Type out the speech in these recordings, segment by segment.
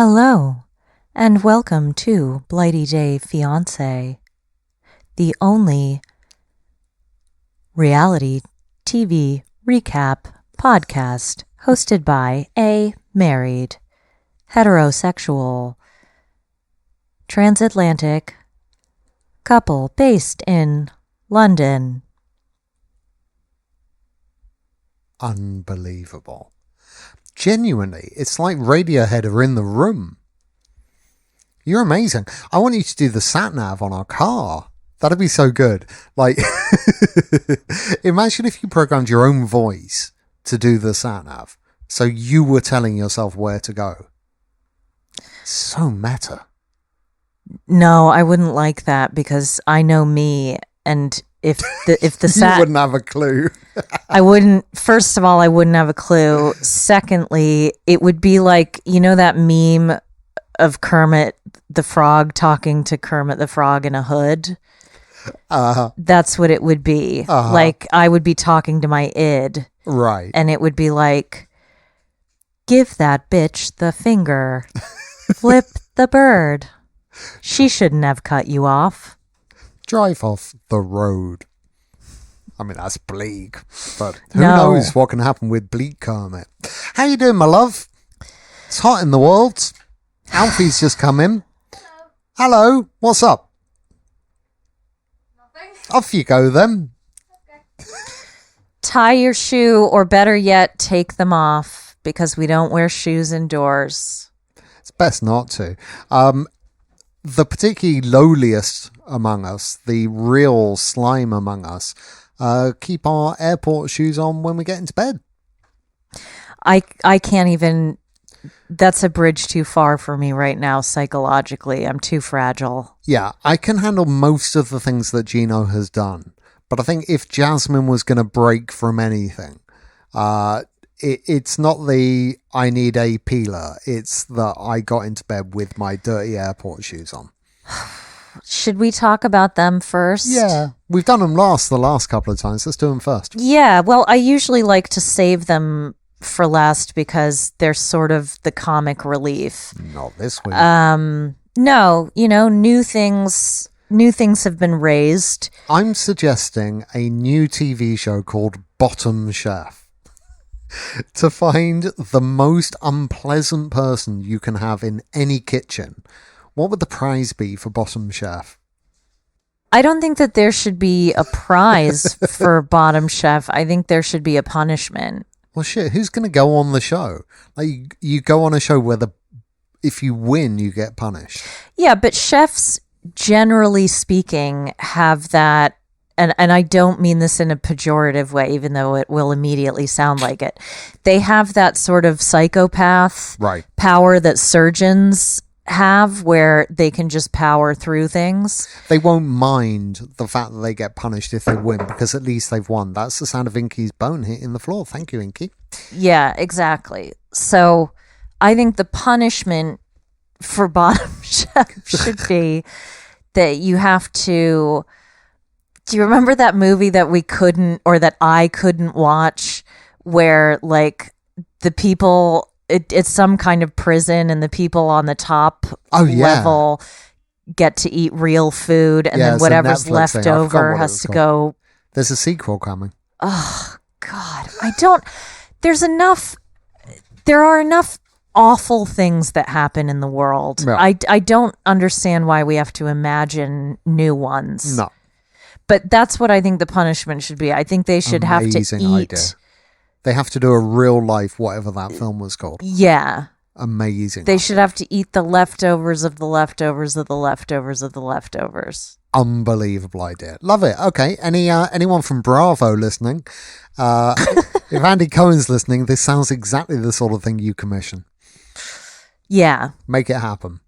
Hello, and welcome to Blighty Day Fiance, the only reality TV recap podcast hosted by a married, heterosexual, transatlantic couple based in London. Unbelievable. Genuinely, it's like Radiohead are in the room. You're amazing. I want you to do the sat-nav on our car. That'd be so good. Like, imagine if you programmed your own voice to do the sat-nav. So you were telling yourself where to go. So meta. No, I wouldn't like that because I know me, and if the sat... You wouldn't have a clue. I wouldn't, first of all, I wouldn't have a clue. Secondly, it would be like, you know that meme of Kermit the Frog talking to Kermit the Frog in a hood? That's what it would be. Like, I would be talking to my id. Right. And it would be like, give that bitch the finger. Flip the bird. She shouldn't have cut you off. Drive off the road. I mean, that's bleak, but who knows what can happen with bleak Kermit. How you doing, my love? It's hot in the world. Alfie's just come in. Hello. What's up? Nothing. Off you go, then. Okay. Tie your shoe, or better yet, take them off, because we don't wear shoes indoors. It's best not to. The particularly lowliest among us, the real slime among us, keep our airport shoes on when we get into bed. I can't even, that's a bridge too far for me right now psychologically. I'm too fragile. Yeah, I can handle most of the things that Gino has done. But I think if Jasmine was going to break from anything, it's not the I need a peeler. It's that I got into bed with my dirty airport shoes on. Should we talk about them first? Yeah, we've done them the last couple of times. Let's do them first. Yeah, well, I usually like to save them for last because they're sort of the comic relief. Not this week. No, new things have been raised. I'm suggesting a new TV show called Bottom Chef. To find the most unpleasant person you can have in any kitchen, what would the prize be for Bottom Chef? I don't think that there should be a prize for Bottom Chef. I think there should be a punishment. Well, shit, who's going to go on the show? Like, you go on a show where if you win, you get punished. Yeah, but chefs, generally speaking, have that. And I don't mean this in a pejorative way, even though it will immediately sound like it. They have that sort of psychopath power that surgeons have, where they can just power through things. They won't mind the fact that they get punished if they win, because at least they've won. That's the sound of Inky's bone hitting the floor. Thank you, Inky. Yeah, exactly. So I think the punishment for Bottom Chef should be that you have to... Do you remember that movie that I couldn't watch, where like the people, it's some kind of prison and the people on the top level get to eat real food, and then whatever's left over has to go. There's a sequel coming. Oh God, there are enough awful things that happen in the world. Yeah. I don't understand why we have to imagine new ones. No. But that's what I think the punishment should be. I think they should have to eat. Idea. They have to do a real life, whatever that film was called. Yeah. Amazing. They should have to eat the leftovers of the leftovers of the leftovers of the leftovers. Unbelievable idea. Love it. Okay. Anyone from Bravo listening? If Andy Cohen's listening, this sounds exactly the sort of thing you commission. Yeah. Make it happen.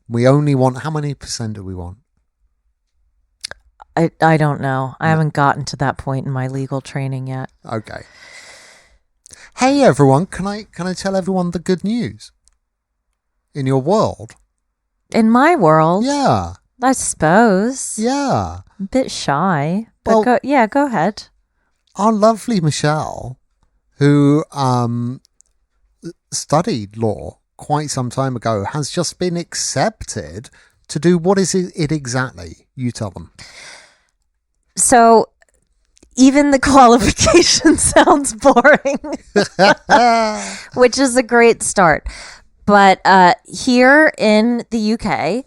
We only want, how many % do we want? I don't know. I haven't gotten to that point in my legal training yet. Okay. Hey everyone, can I tell everyone the good news? In your world? In my world? Yeah. I suppose. Yeah. A bit shy. But go ahead. Our lovely Michelle, who studied law quite some time ago has just been accepted to do what is it exactly? You tell them. So even the qualification sounds boring, which is a great start. But here in the UK,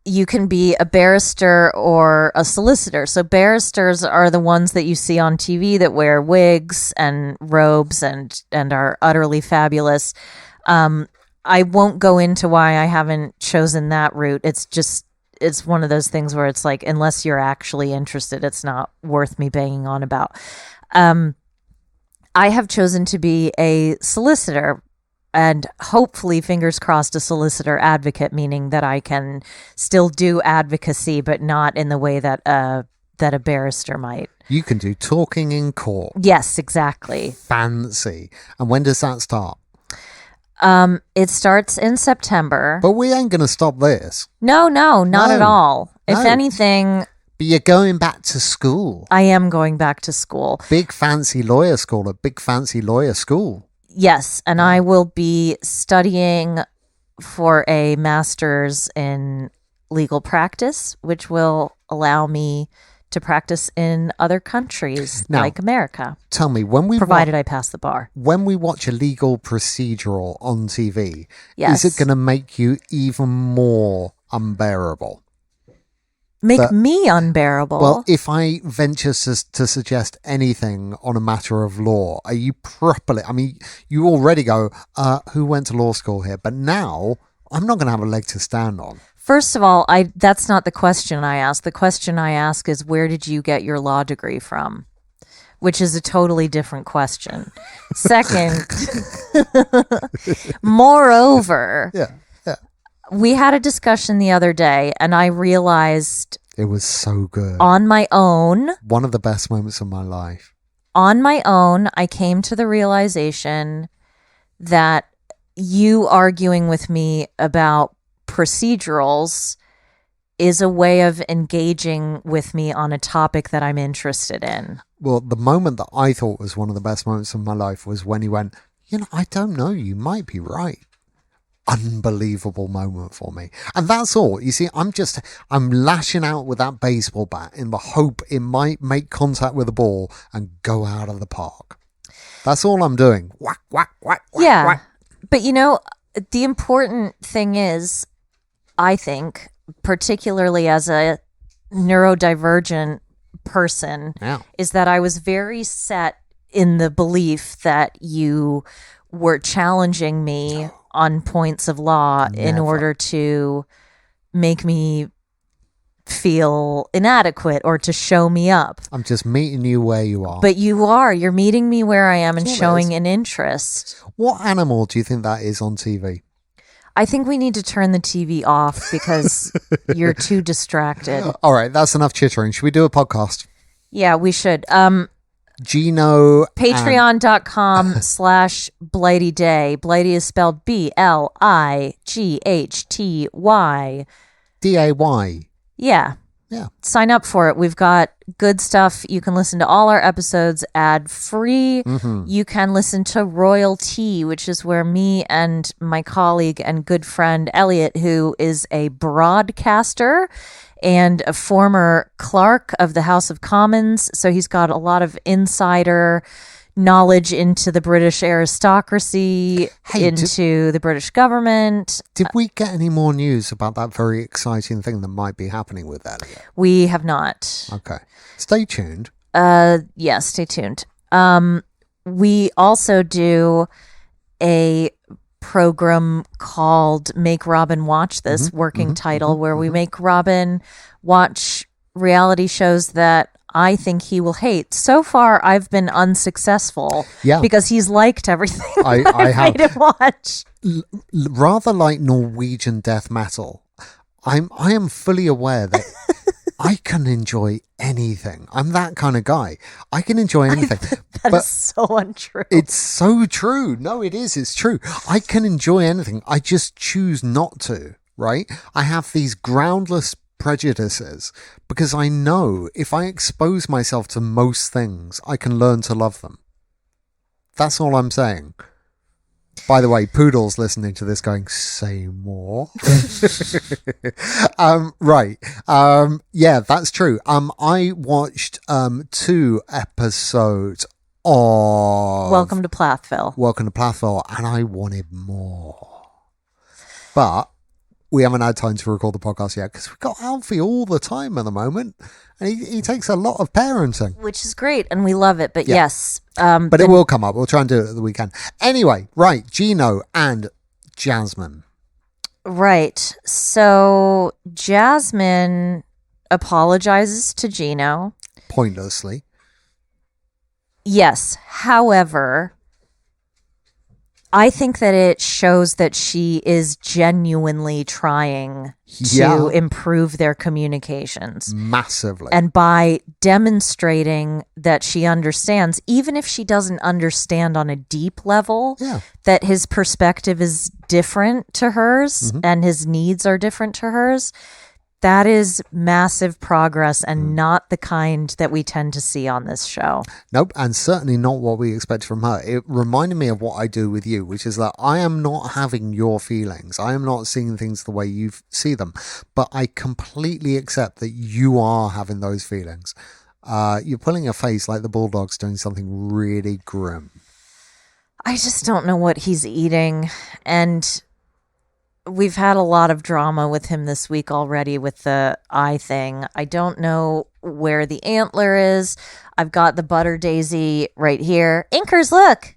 you can be a barrister or a solicitor. So barristers are the ones that you see on TV that wear wigs and robes and are utterly fabulous. I won't go into why I haven't chosen that route. It's one of those things where it's like, unless you're actually interested, it's not worth me banging on about. I have chosen to be a solicitor, and hopefully, fingers crossed, a solicitor advocate, meaning that I can still do advocacy, but not in the way that a barrister might. You can do talking in court. Yes, exactly. Fancy. And when does that start? It starts in September. But we ain't going to stop this. No, not at all. If anything... But you're going back to school. I am going back to school. Big fancy lawyer school, a big fancy lawyer school. Yes, and I will be studying for a master's in legal practice, which will allow me to practice in other countries now, like America. Tell me, provided I pass the bar. When we watch a legal procedural on TV, yes. Is it going to make you even more unbearable? Make me unbearable? Well, if I venture to suggest anything on a matter of law, are you properly... I mean, you already go, who went to law school here? But now, I'm not going to have a leg to stand on. First of all, that's not the question I ask. The question I ask is, where did you get your law degree from? Which is a totally different question. Second, moreover... Yeah. We had a discussion the other day, and I realized... It was so good. On my own... One of the best moments of my life. On my own, I came to the realization that you arguing with me about procedurals is a way of engaging with me on a topic that I'm interested in. Well, the moment that I thought was one of the best moments of my life was when he went, I don't know, you might be right. Unbelievable moment for me. And that's all. You see, I'm lashing out with that baseball bat in the hope it might make contact with the ball and go out of the park. That's all I'm doing. Whack, whack, whack, whack, yeah. whack. But the important thing is, I think, particularly as a neurodivergent person, is that I was very set in the belief that you were challenging me on points of law in order to make me feel inadequate or to show me up. I'm just meeting you where you are. But you're meeting me where I am and showing an interest. What animal do you think that is on TV? I think we need to turn the TV off because you're too distracted. All right, that's enough chittering. Should we do a podcast? Yeah, we should. Gino. Patreon.com/Blighty Day. Blighty is spelled BLIGHTY. DAY. Yeah. Sign up for it. We've got good stuff. You can listen to all our episodes ad-free. Mm-hmm. You can listen to Royalty, which is where me and my colleague and good friend Elliot, who is a broadcaster and a former clerk of the House of Commons. So he's got a lot of insider knowledge into the British aristocracy, into the British government. Did we get any more news about that very exciting thing that might be happening with Elliot? We have not. Okay. Stay tuned. Yeah, stay tuned. We also do a program called Make Robin Watch This, working title, where we make Robin watch reality shows that I think he will hate. So far, I've been unsuccessful because he's liked everything I have made him watch. Rather like Norwegian death metal, I am fully aware that I can enjoy anything. I'm that kind of guy. I can enjoy anything. That is so untrue. It's so true. No, it is. It's true. I can enjoy anything. I just choose not to, right? I have these groundless prejudices because I know if I expose myself to most things, I can learn to love them. That's all I'm saying. By the way, Poodle's listening to this going, say more. Right. Yeah, that's true. I watched 2 episodes of Welcome to Plathville. Welcome to Plathville, and I wanted more. But we haven't had time to record the podcast yet because we've got Alfie all the time at the moment, and he takes a lot of parenting. Which is great, and we love it, but Yeah. yes. But it will come up. We'll try and do it at the weekend. Anyway, right, Gino and Jasmine. Right. So Jasmine apologizes to Gino. Pointlessly. Yes. However, I think that it shows that she is genuinely trying to improve their communications. Massively. And by demonstrating that she understands, even if she doesn't understand on a deep level, that his perspective is different to hers and his needs are different to hers, that is massive progress and not the kind that we tend to see on this show. Nope, and certainly not what we expect from her. It reminded me of what I do with you, which is that I am not having your feelings. I am not seeing things the way you see them, but I completely accept that you are having those feelings. You're pulling a face like the bulldog's doing something really grim. I just don't know what he's eating, and we've had a lot of drama with him this week already with the eye thing. I don't know where the antler is. I've got the butter daisy right here. Inkers, look.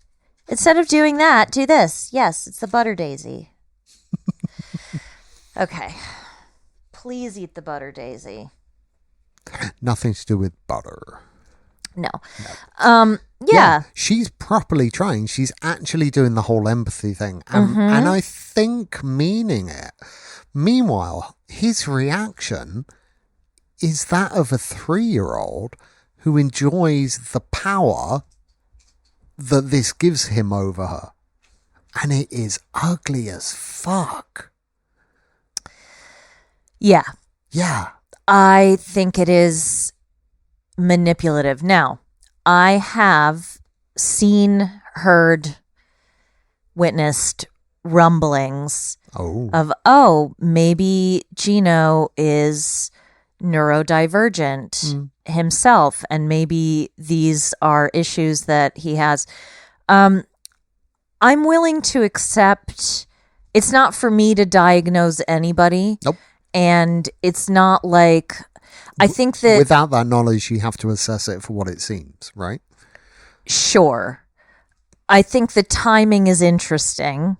Instead of doing that, do this. Yes, it's the butter daisy. Okay. Please eat the butter daisy. Nothing to do with butter. No. Yeah. She's properly trying. She's actually doing the whole empathy thing. And I think meaning it. Meanwhile, his reaction is that of a 3-year-old who enjoys the power that this gives him over her. And it is ugly as fuck. Yeah. Yeah. I think it is manipulative. Now, I have seen, heard, witnessed rumblings of, maybe Gino is neurodivergent himself, and maybe these are issues that he has. I'm willing to accept it's not for me to diagnose anybody. Nope. And it's not like, I think that without that knowledge, you have to assess it for what it seems, right? Sure. I think the timing is interesting.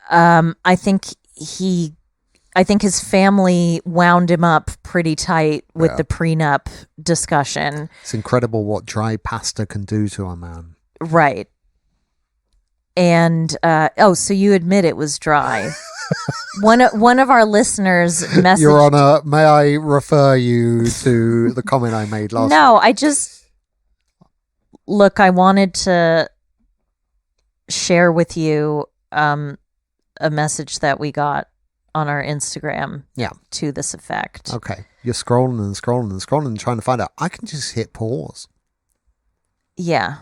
I think his family wound him up pretty tight with the prenup discussion. It's incredible what dry pasta can do to a man. Right. And so you admit it was dry. One of our listeners messaged. Your Honor, may I refer you to the comment I made last No, week? I just look. I wanted to share with you a message that we got on our Instagram. Yeah. To this effect. Okay, you're scrolling and scrolling and scrolling and trying to find out. I can just hit pause. Yeah.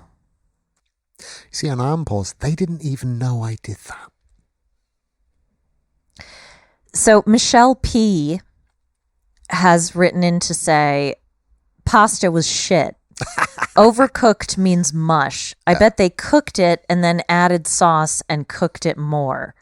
See, on unpause, they didn't even know I did that. So Michelle P has written in to say, pasta was shit. Overcooked means mush. I bet they cooked it and then added sauce and cooked it more.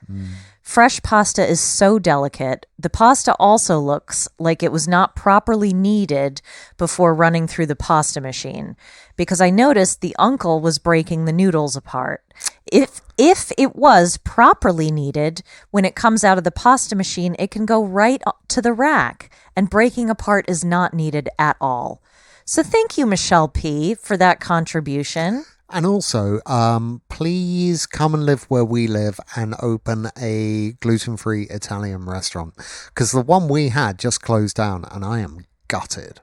Fresh pasta is so delicate. The pasta also looks like it was not properly kneaded before running through the pasta machine, because I noticed the uncle was breaking the noodles apart. If it was properly kneaded, when it comes out of the pasta machine, it can go right to the rack, and breaking apart is not needed at all. So thank you, Michelle P, for that contribution. And also, please come and live where we live and open a gluten-free Italian restaurant, because the one we had just closed down and I am gutted.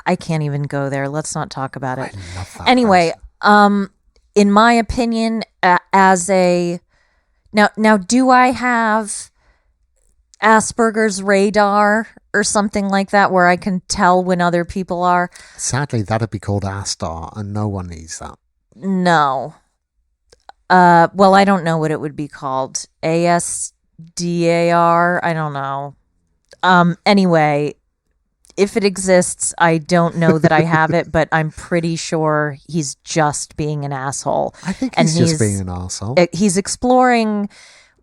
I can't even go there. Let's not talk about it. I love that Anyway, in my opinion, now do I have Asperger's radar or something like that where I can tell when other people are? Sadly, that'd be called Astar, and no one needs that. No. Well, I don't know what it would be called. ASDAR? I don't know. Anyway, if it exists, I don't know that I have it, but I'm pretty sure he's just being an asshole. I think he's just being an asshole. He's exploring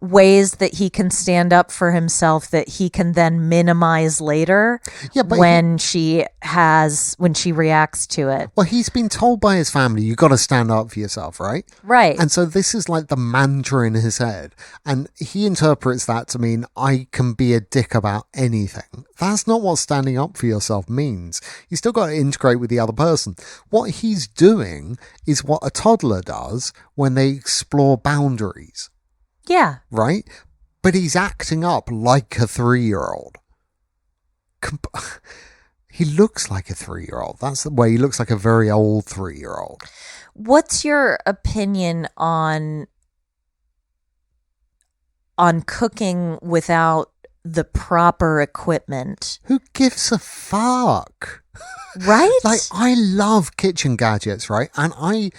ways that he can stand up for himself that he can then minimize later when she reacts to it. Well, he's been told by his family, you got to stand up for yourself, right? Right. And so this is like the mantra in his head. And he interprets that to mean I can be a dick about anything. That's not what standing up for yourself means. You still got to integrate with the other person. What he's doing is what a toddler does when they explore boundaries. Yeah. Right? But he's acting up like a 3-year-old. He looks like a 3-year-old. That's the way he looks, like a very old 3-year-old. What's your opinion on cooking without the proper equipment? Who gives a fuck? Right? Like, I love kitchen gadgets, right? And I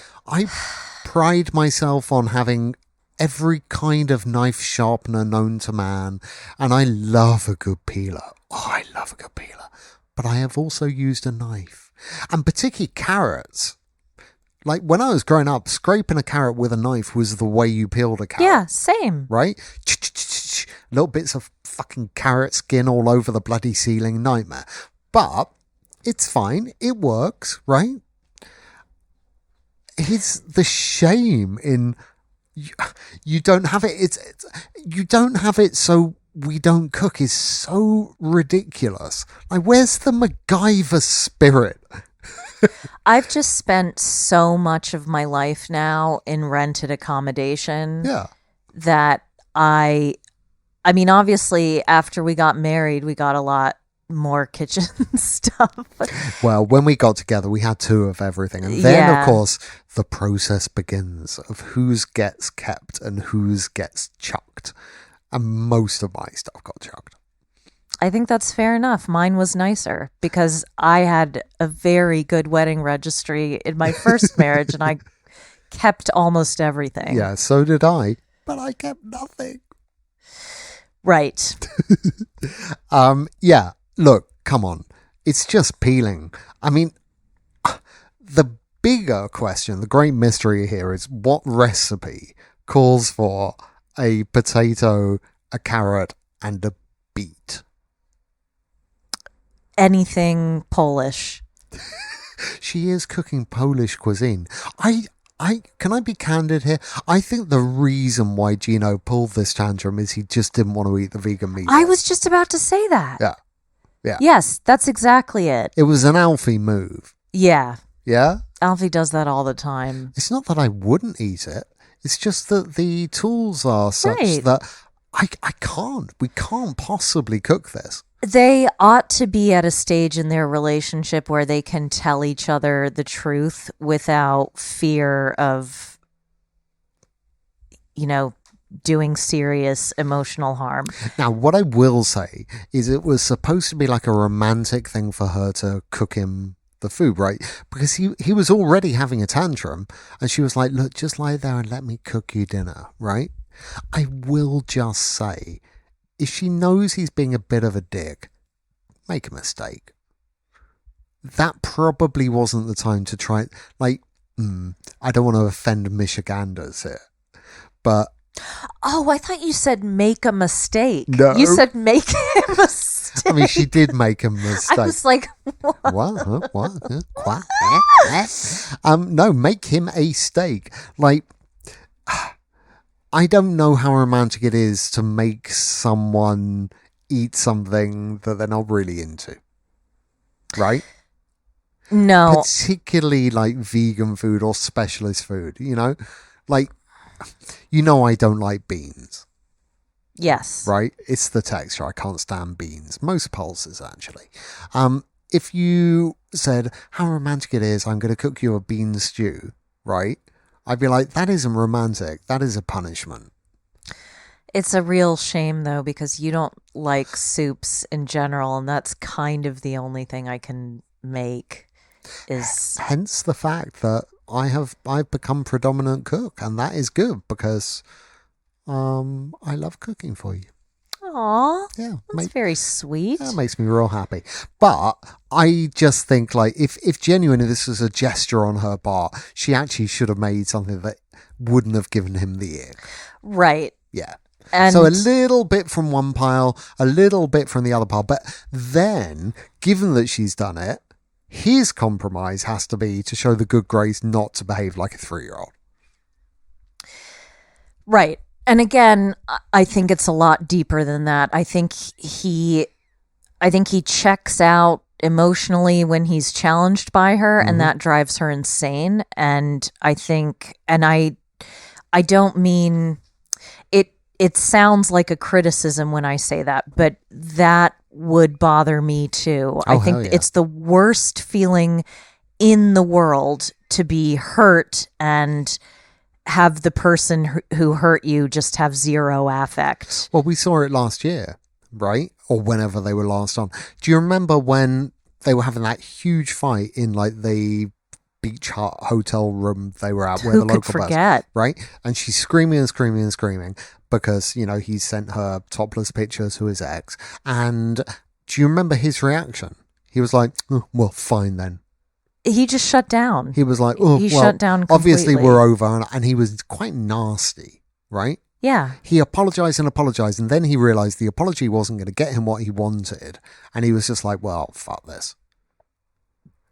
pride myself on having every kind of knife sharpener known to man, and I love a good peeler. Oh, I love a good peeler. But I have also used a knife, and particularly carrots. Like, when I was growing up, scraping a carrot with a knife was the way you peeled a carrot. Yeah, same. Right? Little bits of fucking carrot skin all over the bloody ceiling. Nightmare. But it's fine. It works, right? It's the shame in... You don't have it. You don't have it, so we don't cook is so ridiculous. Like, where's the MacGyver spirit? I've just spent so much of my life now in rented accommodation. Yeah. That I mean, obviously, after we got married, we got a lot more kitchen stuff. Well, when we got together, we had 2 of everything. And then, of course, the process begins of whose gets kept and whose gets chucked. And most of my stuff got chucked. I think that's fair enough. Mine was nicer because I had a very good wedding registry in my first marriage and I kept almost everything. Yeah, so did I. But I kept nothing. Right. Yeah. Look, come on. It's just peeling. I mean, the bigger question, the great mystery here is what recipe calls for a potato, a carrot, and a beet? Anything Polish. She is cooking Polish cuisine. Can I be candid here? I think the reason why Gino pulled this tantrum is he just didn't want to eat the vegan meat. I was just about to say that. Yeah. Yeah. Yes, that's exactly it. It was an Alfie move. Yeah. Yeah? Alfie does that all the time. It's not that I wouldn't eat it. It's just that the tools are such that I can't. We can't possibly cook this. They ought to be at a stage in their relationship where they can tell each other the truth without fear of, doing serious emotional harm. Now, what I will say is it was supposed to be like a romantic thing for her to cook him the food, right? Because he was already having a tantrum and she was like, look, just lie there and let me cook you dinner, right? I will just say, if she knows he's being a bit of a dick, make a mistake. That probably wasn't the time to try, I don't want to offend Michiganders here, but... Oh, I thought you said make a mistake. No. You said make a mistake. I mean, she did make a mistake. I was like, what? What? No, make him a steak. Like, I don't know how romantic it is to make someone eat something that they're not really into. Right? No. Particularly like vegan food or specialist food, Like, I don't like beans. Yes. Right? It's the texture. I can't stand beans. Most pulses, actually. If you said how romantic it is, I'm going to cook you a bean stew, right? I'd be like, that isn't romantic. That is a punishment. It's a real shame, though, because you don't like soups in general, and that's kind of the only thing I can make is... Hence the fact that I've become predominant cook, and that is good because I love cooking for you. Aw, Yeah, that's very sweet. that makes me real happy. But I just think, like, if genuinely this was a gesture on her part, she actually should have made something that wouldn't have given him the ick. Right. Yeah. And So a little bit from one pile, a little bit from the other pile. But then, given that she's done it, his compromise has to be to show the good grace not to behave like a 3-year-old. right. And again, I think it's a lot deeper than that. I think he checks out emotionally when he's challenged by her, and that drives her insane. And I think, and I don't mean it. It sounds like a criticism when I say that, but that would bother me too. I think it's the worst feeling in the world to be hurt and have the person who hurt you just have zero affect. Well, we saw it last year, right? Or whenever they were last on. Do you remember when they were having that huge fight in like the beach hut hotel room they were at, where Who the could local forget? bus, right? And she's screaming and screaming and screaming because, you know, he sent her topless pictures to his ex. And do you remember his reaction? He was like, oh, well, fine then. He just shut down. He was like, oh, he well, shut down completely. Obviously we're over. And he was quite nasty, right? Yeah. He apologized and apologized, and then he realized the apology wasn't going to get him what he wanted. And he was just like, well, fuck this.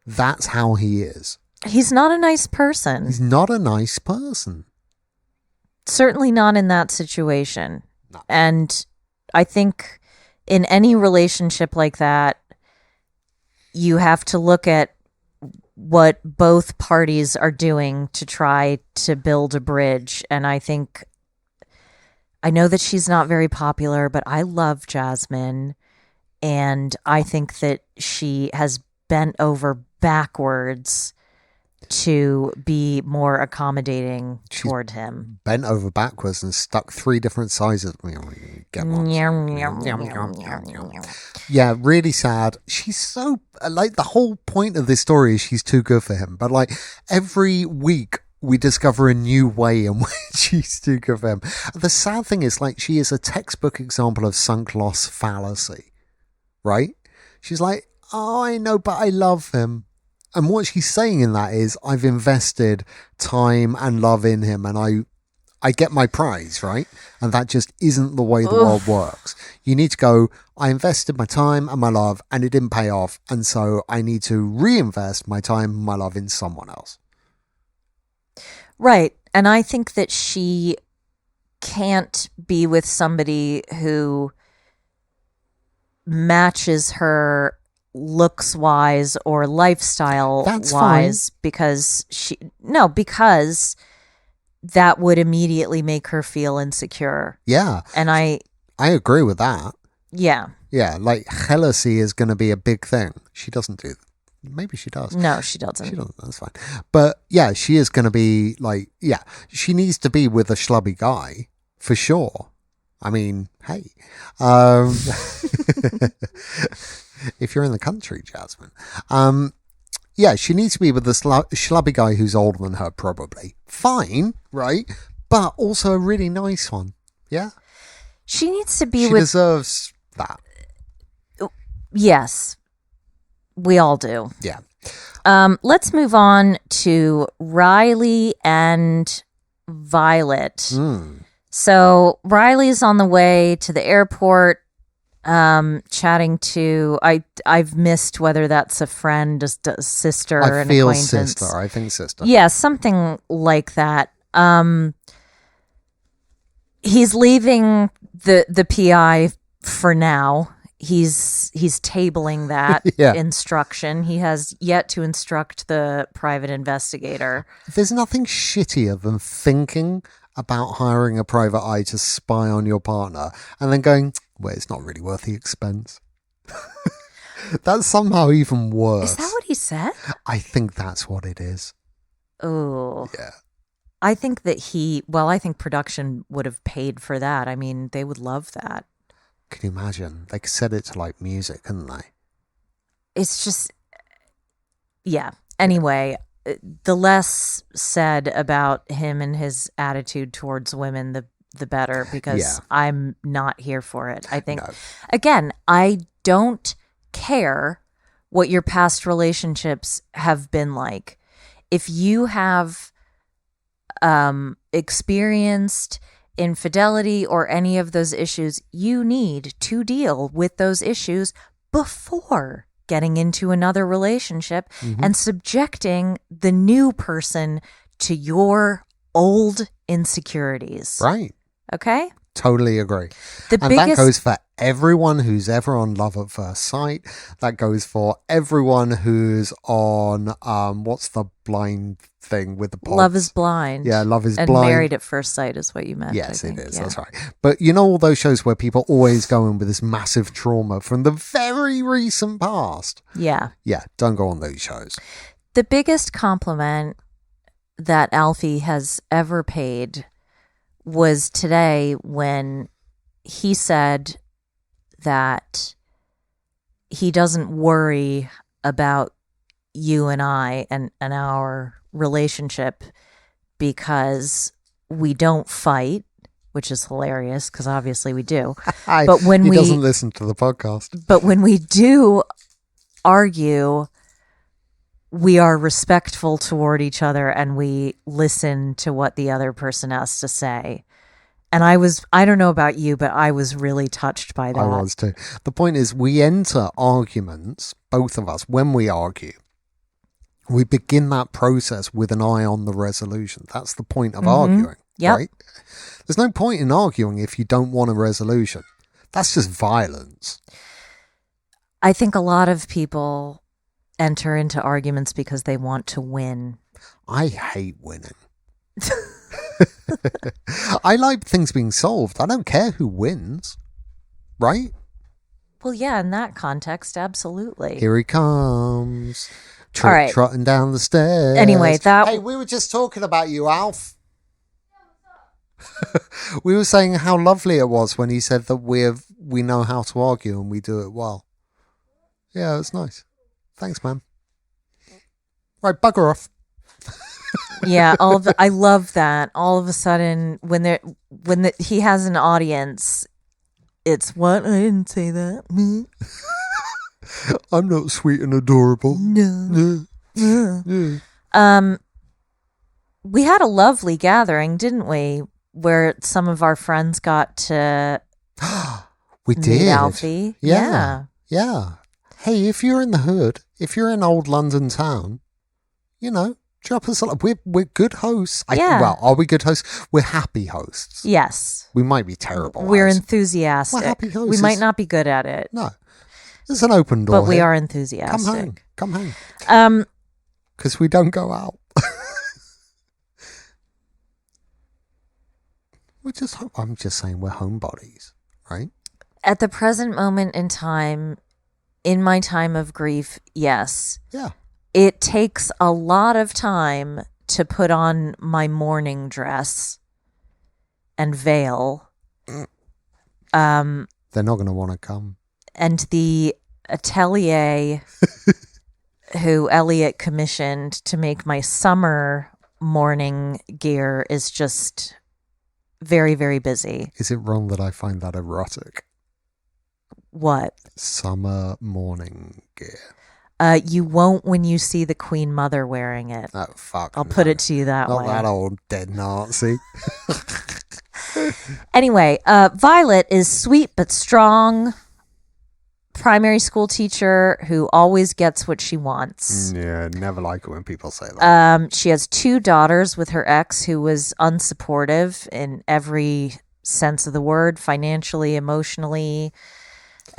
That's how he is. He's not a nice person. He's not a nice person. Certainly not in that situation. No. And I think in any relationship like that, you have to look at what both parties are doing to try to build a bridge. And I think, I know that she's not very popular, but I love Jasmine. And I think that she has bent over backwards to be more accommodating toward him. Bent over backwards and stuck 3 different sizes. Get one. Yeah, really sad. She's so, like, the whole point of this story is she's too good for him. But, like, every week we discover a new way in which she's too good for him. The sad thing is, like, she is a textbook example of sunk loss fallacy, right? She's like, oh, I know, but I love him. And what she's saying in that is, I've invested time and love in him, and I get my prize, right? And that just isn't the way the world works. You need to go, I invested my time and my love, and it didn't pay off, and so I need to reinvest my time and my love in someone else. Right. And I think that she can't be with somebody who matches her looks wise or lifestyle wise, because that would immediately make her feel insecure. Yeah. And I agree with that. Yeah. Yeah, like jealousy is going to be a big thing. She doesn't do that. Maybe she does. No, she doesn't. She doesn't. That's fine. But yeah, she is going to be like, yeah, she needs to be with a schlubby guy for sure. I mean, hey, if you're in the country, Jasmine, yeah, she needs to be with a schlubby guy who's older than her, probably. Fine, right? But also a really nice one. Yeah. She needs to be She with. deserves that. Yes. We all do. Yeah. Let's move on to Riley and Violet. So Riley's on the way to the airport, chatting to. I've missed whether that's a friend, just a sister, I an feel acquaintance. sister. I think sister. Yeah, something like that. He's leaving the PI for now. He's tabling that instruction. He has yet to instruct the private investigator. There's nothing shittier than thinking about hiring a private eye to spy on your partner and then going, well, it's not really worth the expense. That's somehow even worse. Is that what he said? I think that's what it is. Oh. Yeah. I think that I think production would have paid for that. I mean, they would love that. Can you imagine? They could set it to like music, couldn't they? It's just, yeah. Anyway, the less said about him and his attitude towards women, the better, because I'm not here for it. I think, again, I don't care what your past relationships have been like. If you have experienced infidelity or any of those issues, you need to deal with those issues before getting into another relationship and subjecting the new person to your old insecurities. Right. Okay? Totally agree. That goes for everyone who's ever on Love at First Sight. That goes for everyone who's on what's the blind thing with the pods? Love is Blind. Yeah, Love is and Blind. Married at First Sight is what you meant. Yes, it is. Yeah. That's right. But you know all those shows where people always go in with this massive trauma from the very recent past? Yeah. Yeah, don't go on those shows. The biggest compliment that Alfie has ever paid was today when he said that he doesn't worry about you and I and our relationship because we don't fight, which is hilarious because obviously we do. But when he doesn't listen to the podcast. But when we do argue, we are respectful toward each other and we listen to what the other person has to say. And I don't know about you, but I was really touched by that. I was too. The point is, we enter arguments, both of us, when we argue, we begin that process with an eye on the resolution. That's the point of arguing, right? There's no point in arguing if you don't want a resolution. That's just violence. I think a lot of people enter into arguments because they want to win. I hate winning. I like things being solved. I don't care who wins, right? Well, yeah, in that context, absolutely. Here he comes. All right. Trotting down the stairs. Anyway, Hey, we were just talking about you, Alf. We were saying how lovely it was when he said that we know how to argue and we do it well. Yeah, it's nice. Thanks, man. Right, bugger off. Yeah, I love that. All of a sudden, when he has an audience, it's what? I didn't say that. I'm not sweet and adorable. No. We had a lovely gathering, didn't we? Where some of our friends got to we did. meet Alfie. Yeah. Hey, if you're in the hood, if you're in old London town, drop us a line. We're good hosts. Well, are we good hosts? We're happy hosts. Yes. We might be terrible. We're enthusiastic. We're happy hosts. We might not be good at it. No. There's an open door. But we here. are enthusiastic. Come hang. Because we don't go out. I'm just saying we're homebodies, right? At the present moment in time, in my time of grief, yes. Yeah. It takes a lot of time to put on my mourning dress and veil. They're not going to want to come. And the atelier who Elliot commissioned to make my summer mourning gear is just very, very busy. Is it wrong that I find that erotic? What? Summer morning gear. You won't when you see the Queen Mother wearing it. Oh, fuck. I'll put it to you that Not way. that old dead Nazi. Anyway, Violet is sweet but strong. Primary school teacher who always gets what she wants. Yeah, never like it when people say that. She has 2 daughters with her ex who was unsupportive in every sense of the word, financially, emotionally,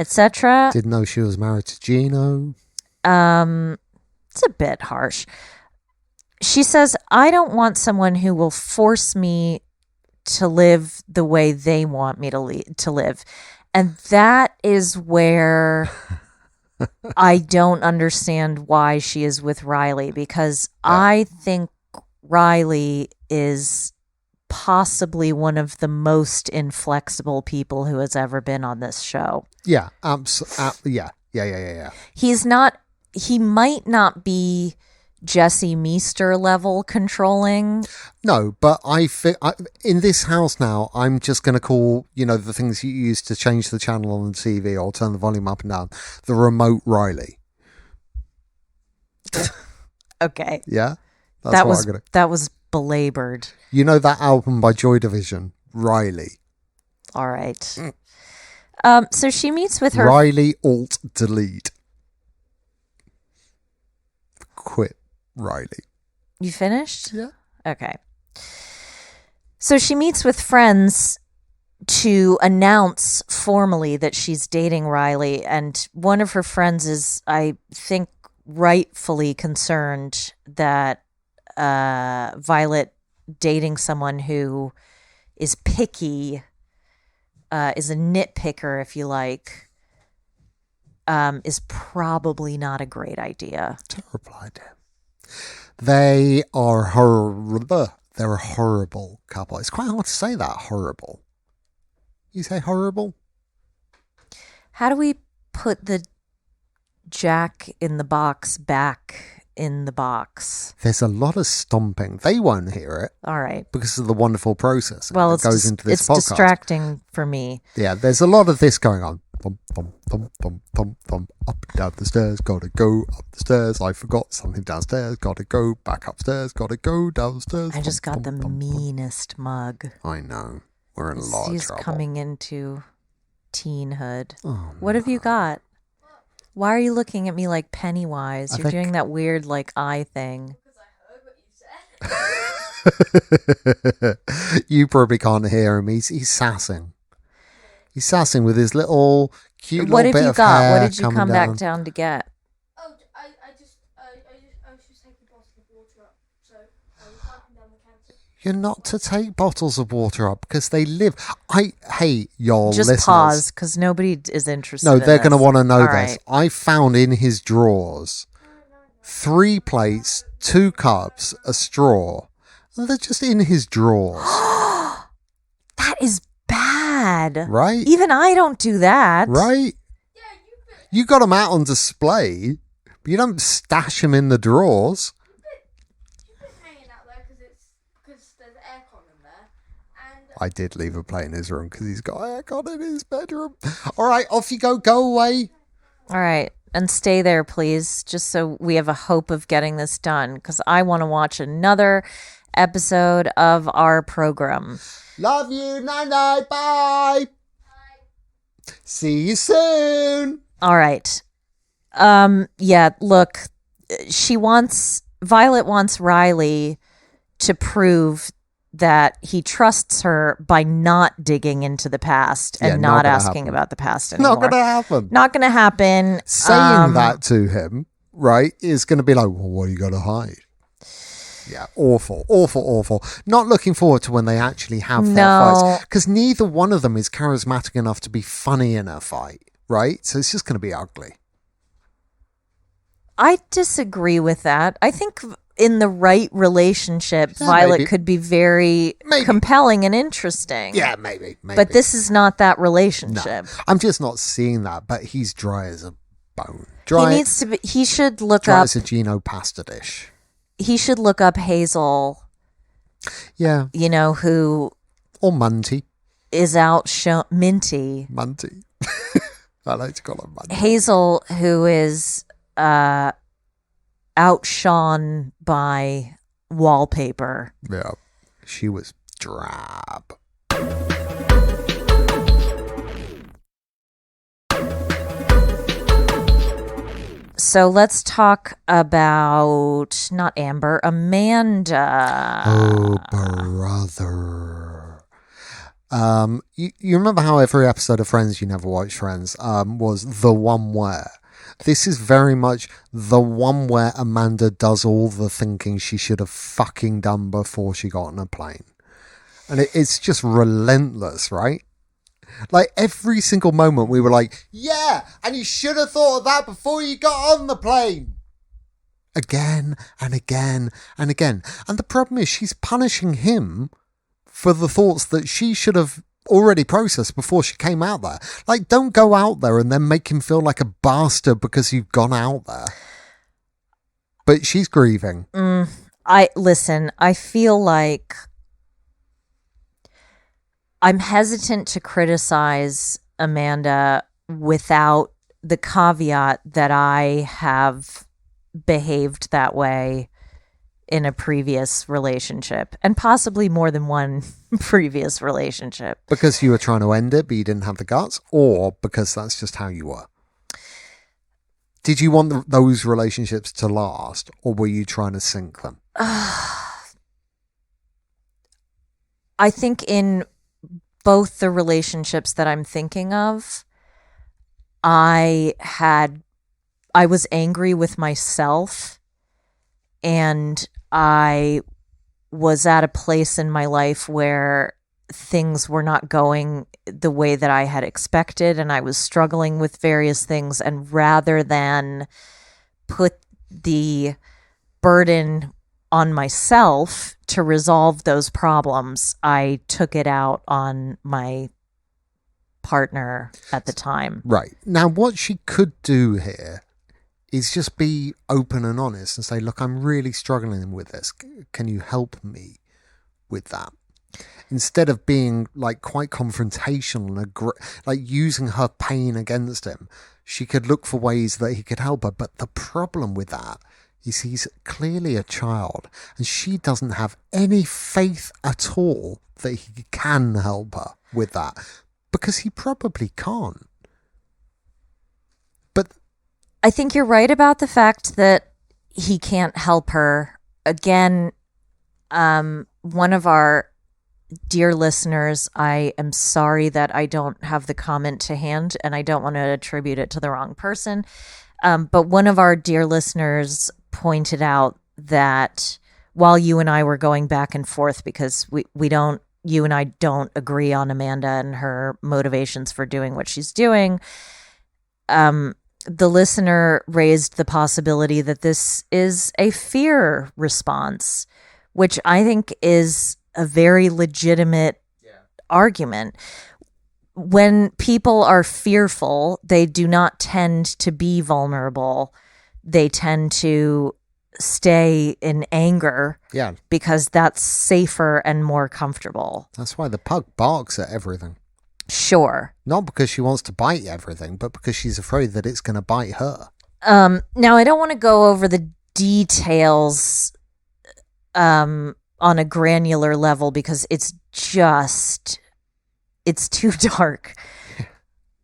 etc. Didn't know she was married to Gino. It's a bit harsh. She says, I don't want someone who will force me to live the way they want me to live. And that is where I don't understand why she is with Riley, because I think Riley is possibly one of the most inflexible people who has ever been on this show. Yeah, yeah. He might not be Jesse Meester level controlling. No, but in this house now, I'm just going to call, the things you use to change the channel on the TV or turn the volume up and down, the remote Riley. Okay. Yeah? That was belabored. You know that album by Joy Division? Riley. All right. So she meets with her... Riley Alt Delete. Quit Riley. You finished? Yeah. Okay. So she meets with friends to announce formally that she's dating Riley, and one of her friends is, I think, rightfully concerned that Violet dating someone who is picky, is a nitpicker, if you like, is probably not a great idea. Terrible idea. They are horrible. They're a horrible couple. It's quite hard to say that, horrible. You say horrible? How do we put the Jack in the Box back in the box? There's a lot of stomping. They won't hear it. All right. Because of the wonderful process well, that goes into this podcast. It's distracting for me. Yeah, there's a lot of this going on. Thump, thump, thump, thump, thump, thump. Up and down the stairs, gotta go up the stairs. I forgot something downstairs, gotta go back upstairs, gotta go downstairs. I just got the meanest mug. I know. We're in a lot of He's trouble. coming into teenhood. Oh, what have you got? Why are you looking at me like Pennywise? You're doing that weird eye thing. Because I heard what you said. You probably can't hear him. He's sassing. He's sassing with his little cute what little bit of hair. What did you come back down to get? Oh, I was just taking a bottle of water up, so I was wiping down the counter. You're not to take bottles of water up because they live. I hate your just listeners. Pause because nobody is interested. No, they're going to want to know All this. right. I found in his drawers 3 plates, 2 cups, a straw. They're just in his drawers. That is bad. Right? Even I don't do that. Right? Yeah, You got them out on display, but you don't stash them in the drawers. You've been hanging out there because there's aircon in there. And I did leave a plate in his room because he's got aircon in his bedroom. All right, off you go. Go away. All right. And stay there, please, just so we have a hope of getting this done, because I want to watch another episode of our program. Love you. Night-night. Bye. See you soon. All right. Yeah, look, Violet wants Riley to prove that he trusts her by not digging into the past and not asking about the past anymore. Not going to happen. Not going to happen. Saying that to him, right, is going to be like, well, what are you going to hide? Yeah, awful, awful, awful. Not looking forward to when they actually have their fights. Because neither one of them is charismatic enough to be funny in a fight, right? So it's just going to be ugly. I disagree with that. I think in the right relationship, Violet could be very compelling and interesting. Yeah, maybe. But this is not that relationship. No, I'm just not seeing that. But he's dry as a bone. He should look dry up. as a Gino pasta dish. He should look up Hazel. Yeah. Who. Or Munty. Is Minty. Munty. I like to call him Munty. Hazel, who is outshone by wallpaper. Yeah. She was drab. So let's talk about, not Amber, Amanda. Oh, brother. You remember how every episode of Friends You Never Watched Friends was the one where? This is very much the one where Amanda does all the thinking she should have fucking done before she got on a plane. And it's just relentless, right? Like every single moment we were like, yeah, and you should have thought of that before you got on the plane. Again and again and again. And the problem is she's punishing him for the thoughts that she should have already processed before she came out there. Like, don't go out there and then make him feel like a bastard because you've gone out there. But she's grieving. I feel like I'm hesitant to criticize Amanda without the caveat that I have behaved that way in a previous relationship, and possibly more than one previous relationship. Because you were trying to end it, but you didn't have the guts, or because that's just how you were? Did you want those relationships to last, or were you trying to sink them? I think in both the relationships that I'm thinking of, I was angry with myself, and I was at a place in my life where things were not going the way that I had expected, and I was struggling with various things. And rather than put the burden on myself to resolve those problems, I took it out on my partner at the time. Right. Now, what she could do here is just be open and honest and say, look, I'm really struggling with this. Can you help me with that? Instead of being like quite confrontational and like using her pain against him, she could look for ways that he could help her. But the problem with that is he's clearly a child, and she doesn't have any faith at all that he can help her with that, because he probably can't. But I think you're right about the fact that he can't help her. Again, one of our dear listeners, I am sorry that I don't have the comment to hand, and I don't want to attribute it to the wrong person. But one of our dear listeners pointed out that while you and I were going back and forth, because you and I don't agree on Amanda and her motivations for doing what she's doing, the listener raised the possibility that this is a fear response, which I think is a very legitimate argument. When people are fearful, they do not tend to be vulnerable. They tend to stay in anger because that's safer and more comfortable. That's why the pug barks at everything. Sure. Not because she wants to bite everything, but because she's afraid that it's going to bite her. Now, I don't want to go over the details on a granular level, because it's too dark.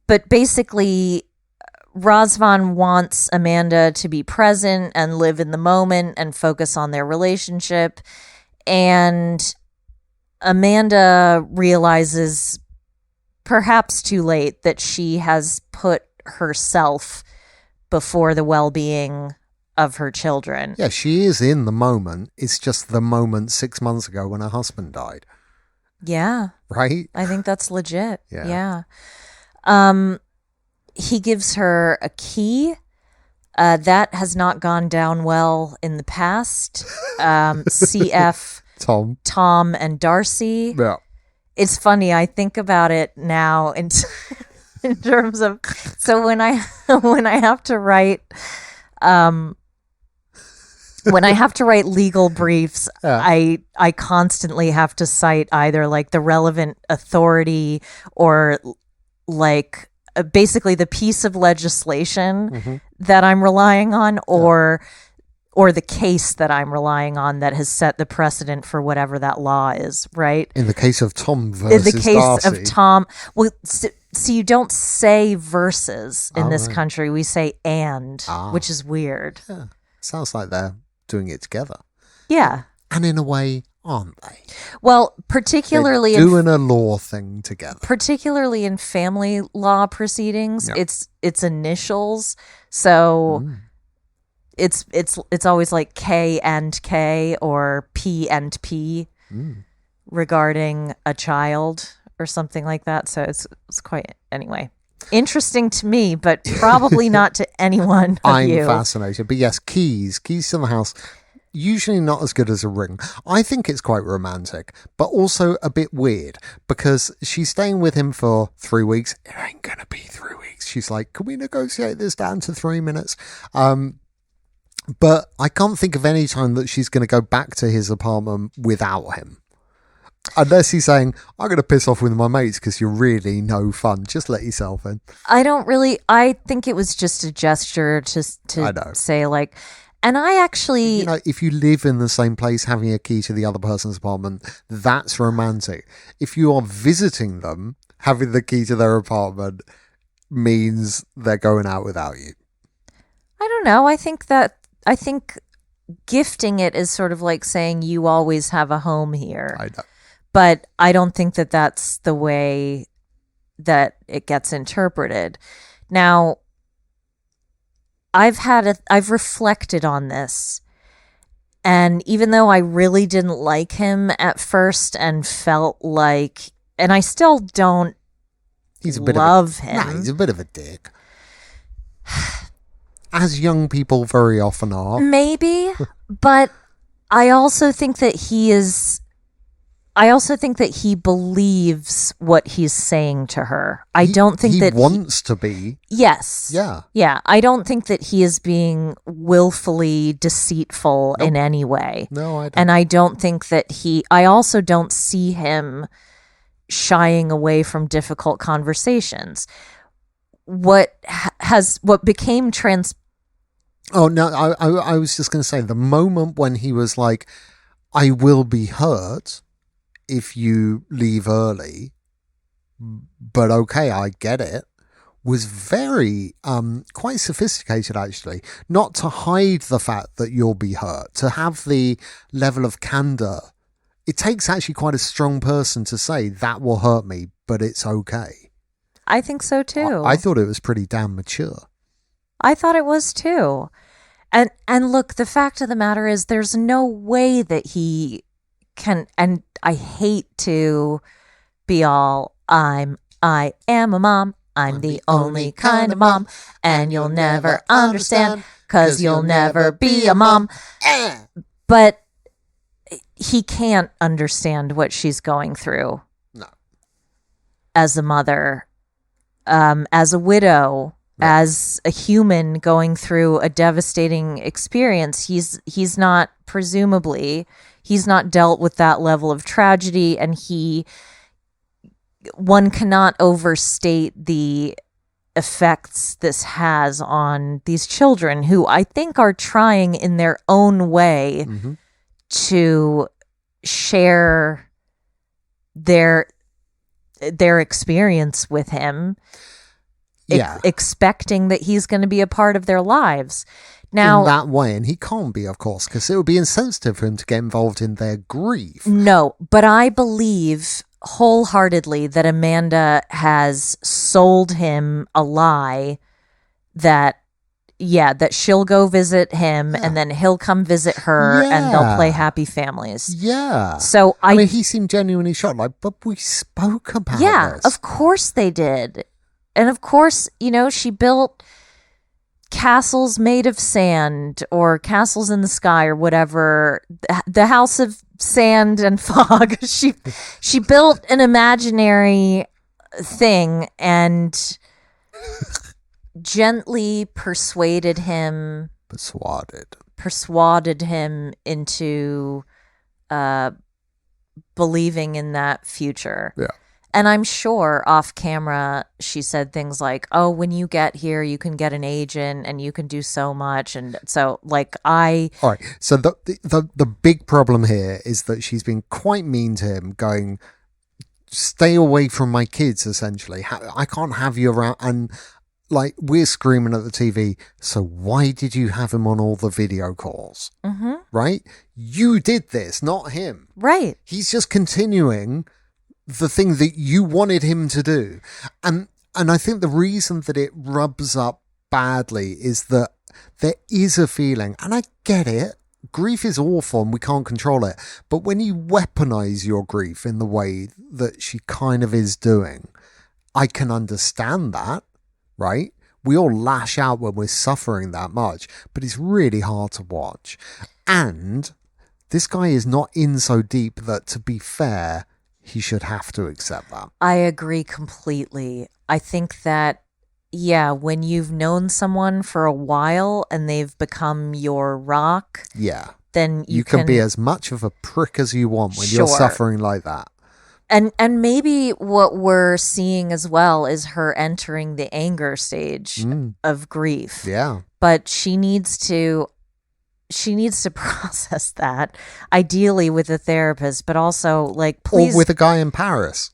But basically, Razvan wants Amanda to be present and live in the moment and focus on their relationship. And Amanda realizes, perhaps too late, that she has put herself before the well-being of her children. Yeah, she is in the moment. It's just the moment 6 months ago when her husband died. Yeah. Right? I think that's legit. Yeah. He gives her a key. That has not gone down well in the past. CF Tom and Darcy. Yeah. It's funny. I think about it now in terms of, so when I have to write legal briefs, I constantly have to cite either like the relevant authority or like basically the piece of legislation that I'm relying on, or the case that I'm relying on that has set the precedent for whatever that law is, right? In the case of Tom versus In the case Darcy. of Tom, well, so you don't say versus in this country. We say and, which is weird. Yeah. Sounds like they're doing it together. Yeah. And in a way, aren't they? Well, particularly They're doing a law thing together. Particularly in family law proceedings, it's initials. So it's always like K and K or P and P regarding a child or something like that. So it's quite, anyway, interesting to me, but probably not to anyone of you. I'm fascinated. But yes, keys to the house. Usually not as good as a ring. I think it's quite romantic, but also a bit weird, because she's staying with him for 3 weeks. It ain't gonna be 3 weeks. She's like, can we negotiate this down to 3 minutes? But I can't think of any time that she's going to go back to his apartment without him. Unless he's saying, I'm going to piss off with my mates because you're really no fun. Just let yourself in. I think it was just a gesture to say like, and I actually... You know, if you live in the same place, having a key to the other person's apartment, that's romantic. If you are visiting them, having the key to their apartment means they're going out without you. I don't know. I think gifting it is sort of like saying you always have a home here. I know. But I don't think that that's the way that it gets interpreted. Now, I've reflected on this. And even though I really didn't like him at first and felt like, and I still don't love him. Nah, he's a bit of a dick. As young people very often are. Maybe, but I also think that he believes what he's saying to her. I don't think that he wants to be. Yes. Yeah. Yeah. I don't think that he is being willfully deceitful in any way. No, I don't. And I don't think that I also don't see him shying away from difficult conversations. What became Oh, no, I was just going to say, the moment when he was like, I will be hurt if you leave early, but okay, I get it, was very, quite sophisticated, actually. Not to hide the fact that you'll be hurt, to have the level of candor. It takes actually quite a strong person to say, that will hurt me, but it's okay. I think so, too. I thought it was pretty damn mature. I thought it was too. And look, the fact of the matter is there's no way that he can, and I hate to be all, I am a mom, I'm the only kind of mom, and you'll never understand, 'cause you'll never be a mom. But he can't understand what she's going through. No. As a mother, as a widow, right. As a human going through a devastating experience, he's not dealt with that level of tragedy, and one cannot overstate the effects this has on these children who I think are trying in their own way to share their experience with him. Yeah. Expecting that he's going to be a part of their lives. Now, in that way, and he can't be, of course, because it would be insensitive for him to get involved in their grief. No, but I believe wholeheartedly that Amanda has sold him a lie that she'll go visit him and then he'll come visit her and they'll play happy families. Yeah. So I mean, he seemed genuinely shocked, like, but we spoke about this. Yeah, of course they did. And of course, she built castles made of sand or castles in the sky or whatever. The house of sand and fog. She built an imaginary thing and gently persuaded him into believing in that future. Yeah. And I'm sure off camera, she said things like, oh, when you get here, you can get an agent and you can do so much. And so All right. So the big problem here is that she's been quite mean to him, going, stay away from my kids, essentially. I can't have you around. And like, we're screaming at the TV. So why did you have him on all the video calls? Mm-hmm. Right? You did this, not him. Right. He's just continuing the thing that you wanted him to do. And I think the reason that it rubs up badly is that there is a feeling, and I get it, grief is awful and we can't control it, but when you weaponize your grief in the way that she kind of is doing, I can understand that, right? We all lash out when we're suffering that much, but it's really hard to watch. And this guy is not in so deep that, to be fair, he should have to accept that. I agree completely. I think that yeah, when you've known someone for a while and they've become your rock, Yeah. then You can be as much of a prick as you want when you're Sure. suffering like that. And maybe what we're seeing as well is her entering the anger stage of grief. Yeah. But she needs to process that, ideally with a therapist, but also like please Or with a guy in Paris.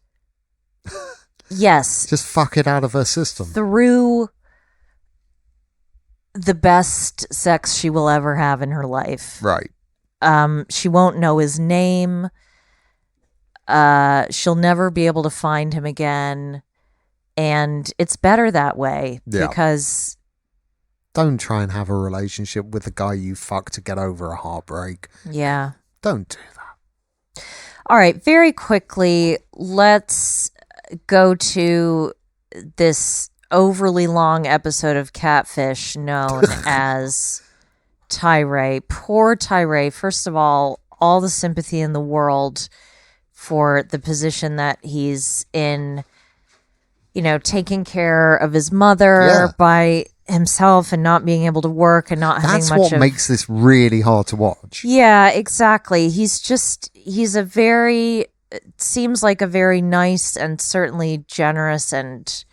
Yes. Just fuck it out of her system. Through the best sex she will ever have in her life. Right. She won't know his name. She'll never be able to find him again. And it's better that way because... Don't try and have a relationship with the guy you fuck to get over a heartbreak. Yeah. Don't do that. All right. Very quickly, let's go to this overly long episode of Catfish known as Tyree. Poor Tyree. First of all the sympathy in the world for the position that he's in, you know, taking care of his mother by himself and not being able to work and not having much of... That's what makes this really hard to watch. Yeah, exactly. He's a very... It seems like a very nice and certainly generous and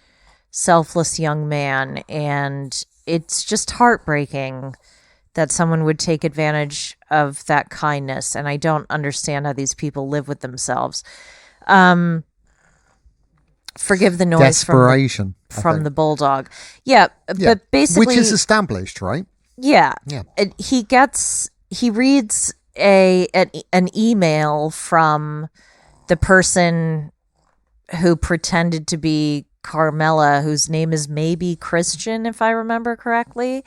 selfless young man. And it's just heartbreaking that someone would take advantage of that kindness. And I don't understand how these people live with themselves. Forgive the noise Desperation from the bulldog. Yeah, but basically... Which is established, right? Yeah. He reads an email from the person who pretended to be Carmela, whose name is maybe Christian, if I remember correctly,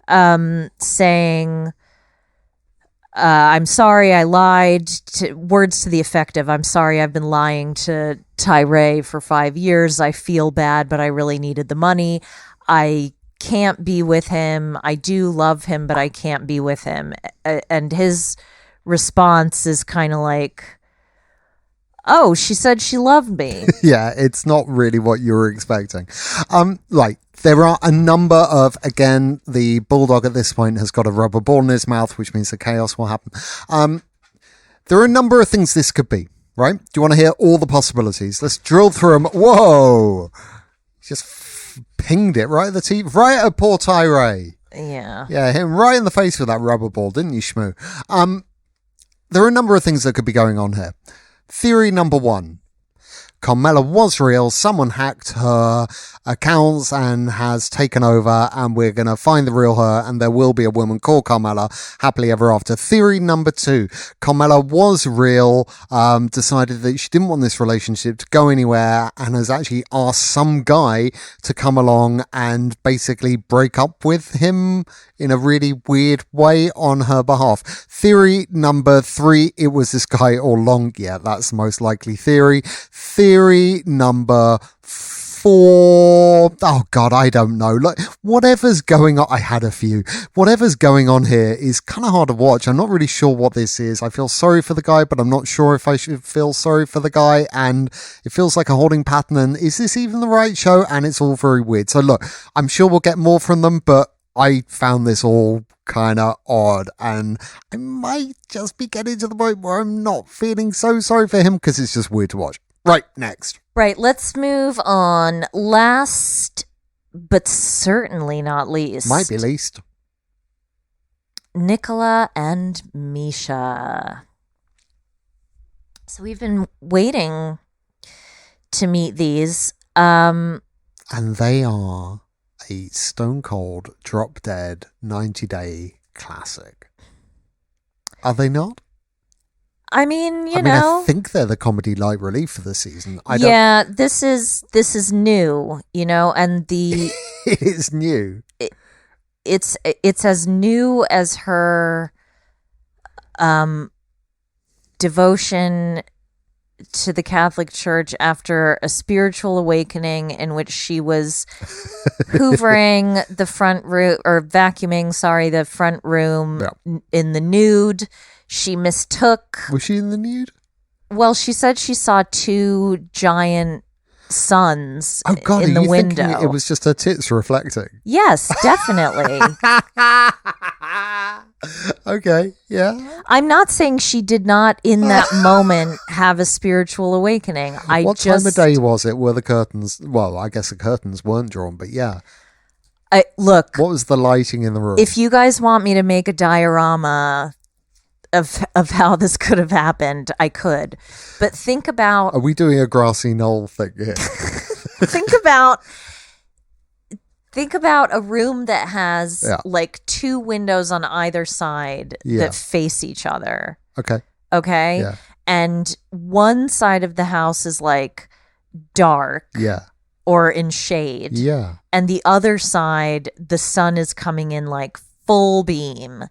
saying, I'm sorry, I lied, words to the effect of, I'm sorry, I've been lying to Tyree for 5 years. I feel bad, but I really needed the money. I can't be with him. I do love him, but I can't be with him. And his response is kind of like, oh, she said she loved me. Yeah, it's not really what you were expecting. There are a number of, again, the bulldog at this point has got a rubber ball in his mouth, which means the chaos will happen. There are a number of things this could be, right? Do you want to hear all the possibilities? Let's drill through them. Whoa! Just pinged it right at the teeth, right at poor Tyree. Yeah. Yeah, hit him right in the face with that rubber ball, didn't you, Shmoo? There are a number of things that could be going on here. Theory number 1. Carmela was real. Someone hacked her accounts and has taken over, and we're going to find the real her, and there will be a woman called Carmela happily ever after. Theory number 2. Carmela was real, decided that she didn't want this relationship to go anywhere, and has actually asked some guy to come along and basically break up with him in a really weird way on her behalf. Theory number 3, it was this guy all along. Yeah, that's the most likely theory. Theory number 4, oh God, I don't know. Like, whatever's going on, I had a few. Whatever's going on here is kind of hard to watch. I'm not really sure what this is. I feel sorry for the guy, but I'm not sure if I should feel sorry for the guy. And it feels like a holding pattern. And is this even the right show? And it's all very weird. So look, I'm sure we'll get more from them, but I found this all kind of odd, and I might just be getting to the point where I'm not feeling so sorry for him because it's just weird to watch. Right, next. Right, let's move on. Last, but certainly not least. Might be least. Nicola and Misha. So we've been waiting to meet these. And they are a stone cold, drop dead, 90-day classic. Are they not? I mean, you know, I think they're the comedy light relief for the season. This is new, you know, and it is new. It's as new as her devotion to the Catholic Church after a spiritual awakening in which she was hoovering the front room, or vacuuming, the front room in the nude. She mistook... Was she in the nude? Well, she said she saw 2 giant suns Oh God, in are the you window. thinking it was just her tits reflecting? Yes, definitely. Okay, yeah. I'm not saying she did not in that moment have a spiritual awakening. What time of day was it? Were the curtains? Well, I guess the curtains weren't drawn, but yeah. Look, What was the lighting in the room? if you guys want me to make a diorama of how this could have happened, I could. But think about Are we doing a grassy knoll thing here? think about a room that has Yeah. like two windows on either side Yeah. that face each other. Okay. Okay? Yeah. And one side of the house is like dark Yeah. or in shade. Yeah. And the other side, the sun is coming in like full beam.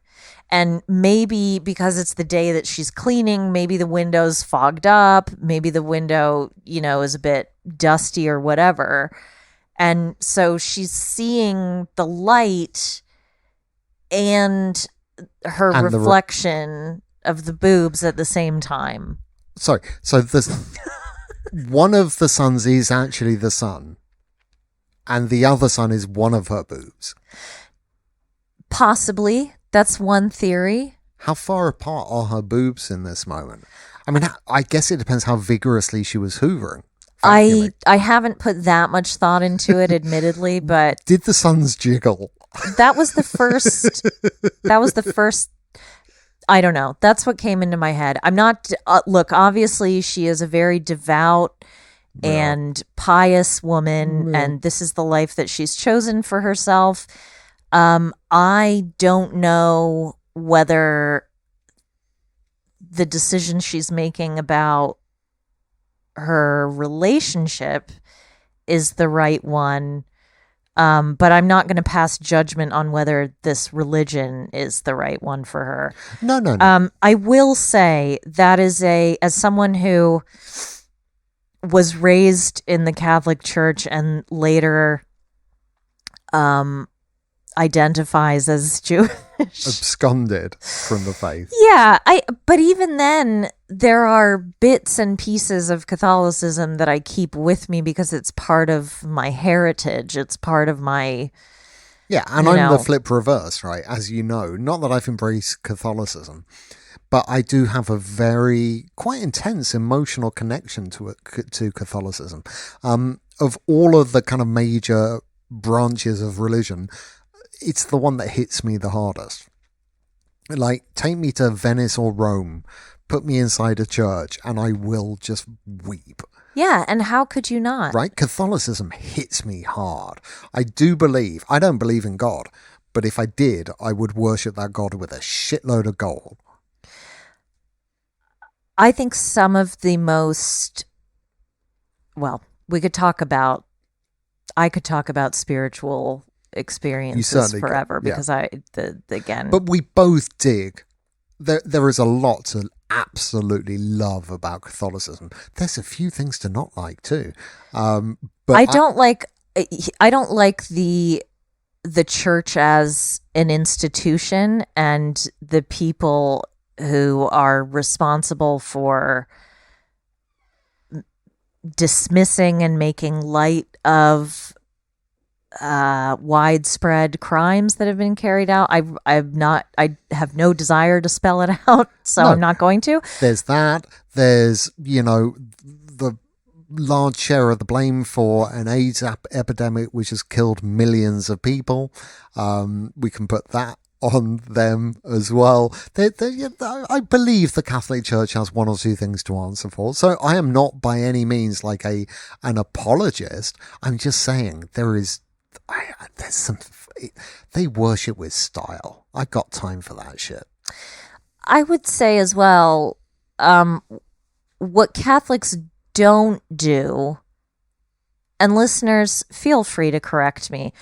And maybe because it's the day that she's cleaning, maybe the window's fogged up, maybe the window, is a bit dusty or whatever. And so she's seeing the light and her And reflection of the boobs at the same time. Sorry. So one of the suns is actually the sun, and the other sun is one of her boobs. Possibly. That's one theory. How far apart are her boobs in this moment? I mean, I guess it depends how vigorously she was hoovering. I haven't put that much thought into it, admittedly, but Did the suns jiggle? that was the first. I don't know. That's what came into my head. I'm not. Look, obviously, she is a very devout and pious woman, and this is the life that she's chosen for herself. I don't know whether the decision she's making about her relationship is the right one. But I'm not going to pass judgment on whether this religion is the right one for her. No. I will say that as someone who was raised in the Catholic Church and later identifies as Jewish. Absconded from the faith. Yeah, but even then there are bits and pieces of Catholicism that I keep with me because it's part of my heritage. It's part of my Yeah, and I'm the flip reverse, right? As you know, not that I've embraced Catholicism, but I do have a very quite intense emotional connection to Catholicism. Of all of the kind of major branches of religion, it's the one that hits me the hardest. Like, take me to Venice or Rome, put me inside a church, and I will just weep. Yeah, and how could you not? Right? Catholicism hits me hard. I don't believe in God, but if I did, I would worship that God with a shitload of gold. I think some of the most, I could talk about spiritual experiences forever because again. But we both dig. There is a lot to absolutely love about Catholicism. There's a few things to not like too. But I don't like the church as an institution and the people who are responsible for dismissing and making light of widespread crimes that have been carried out. I have no desire to spell it out, so I'm not going to. There's that. There's, the large share of the blame for an AIDS epidemic which has killed millions of people. We can put that on them as well. I believe the Catholic Church has one or two things to answer for. So I am not by any means like an apologist. I'm just saying there's some. They worship with style. I got time for that shit. I would say as well, what Catholics don't do, and listeners, feel free to correct me.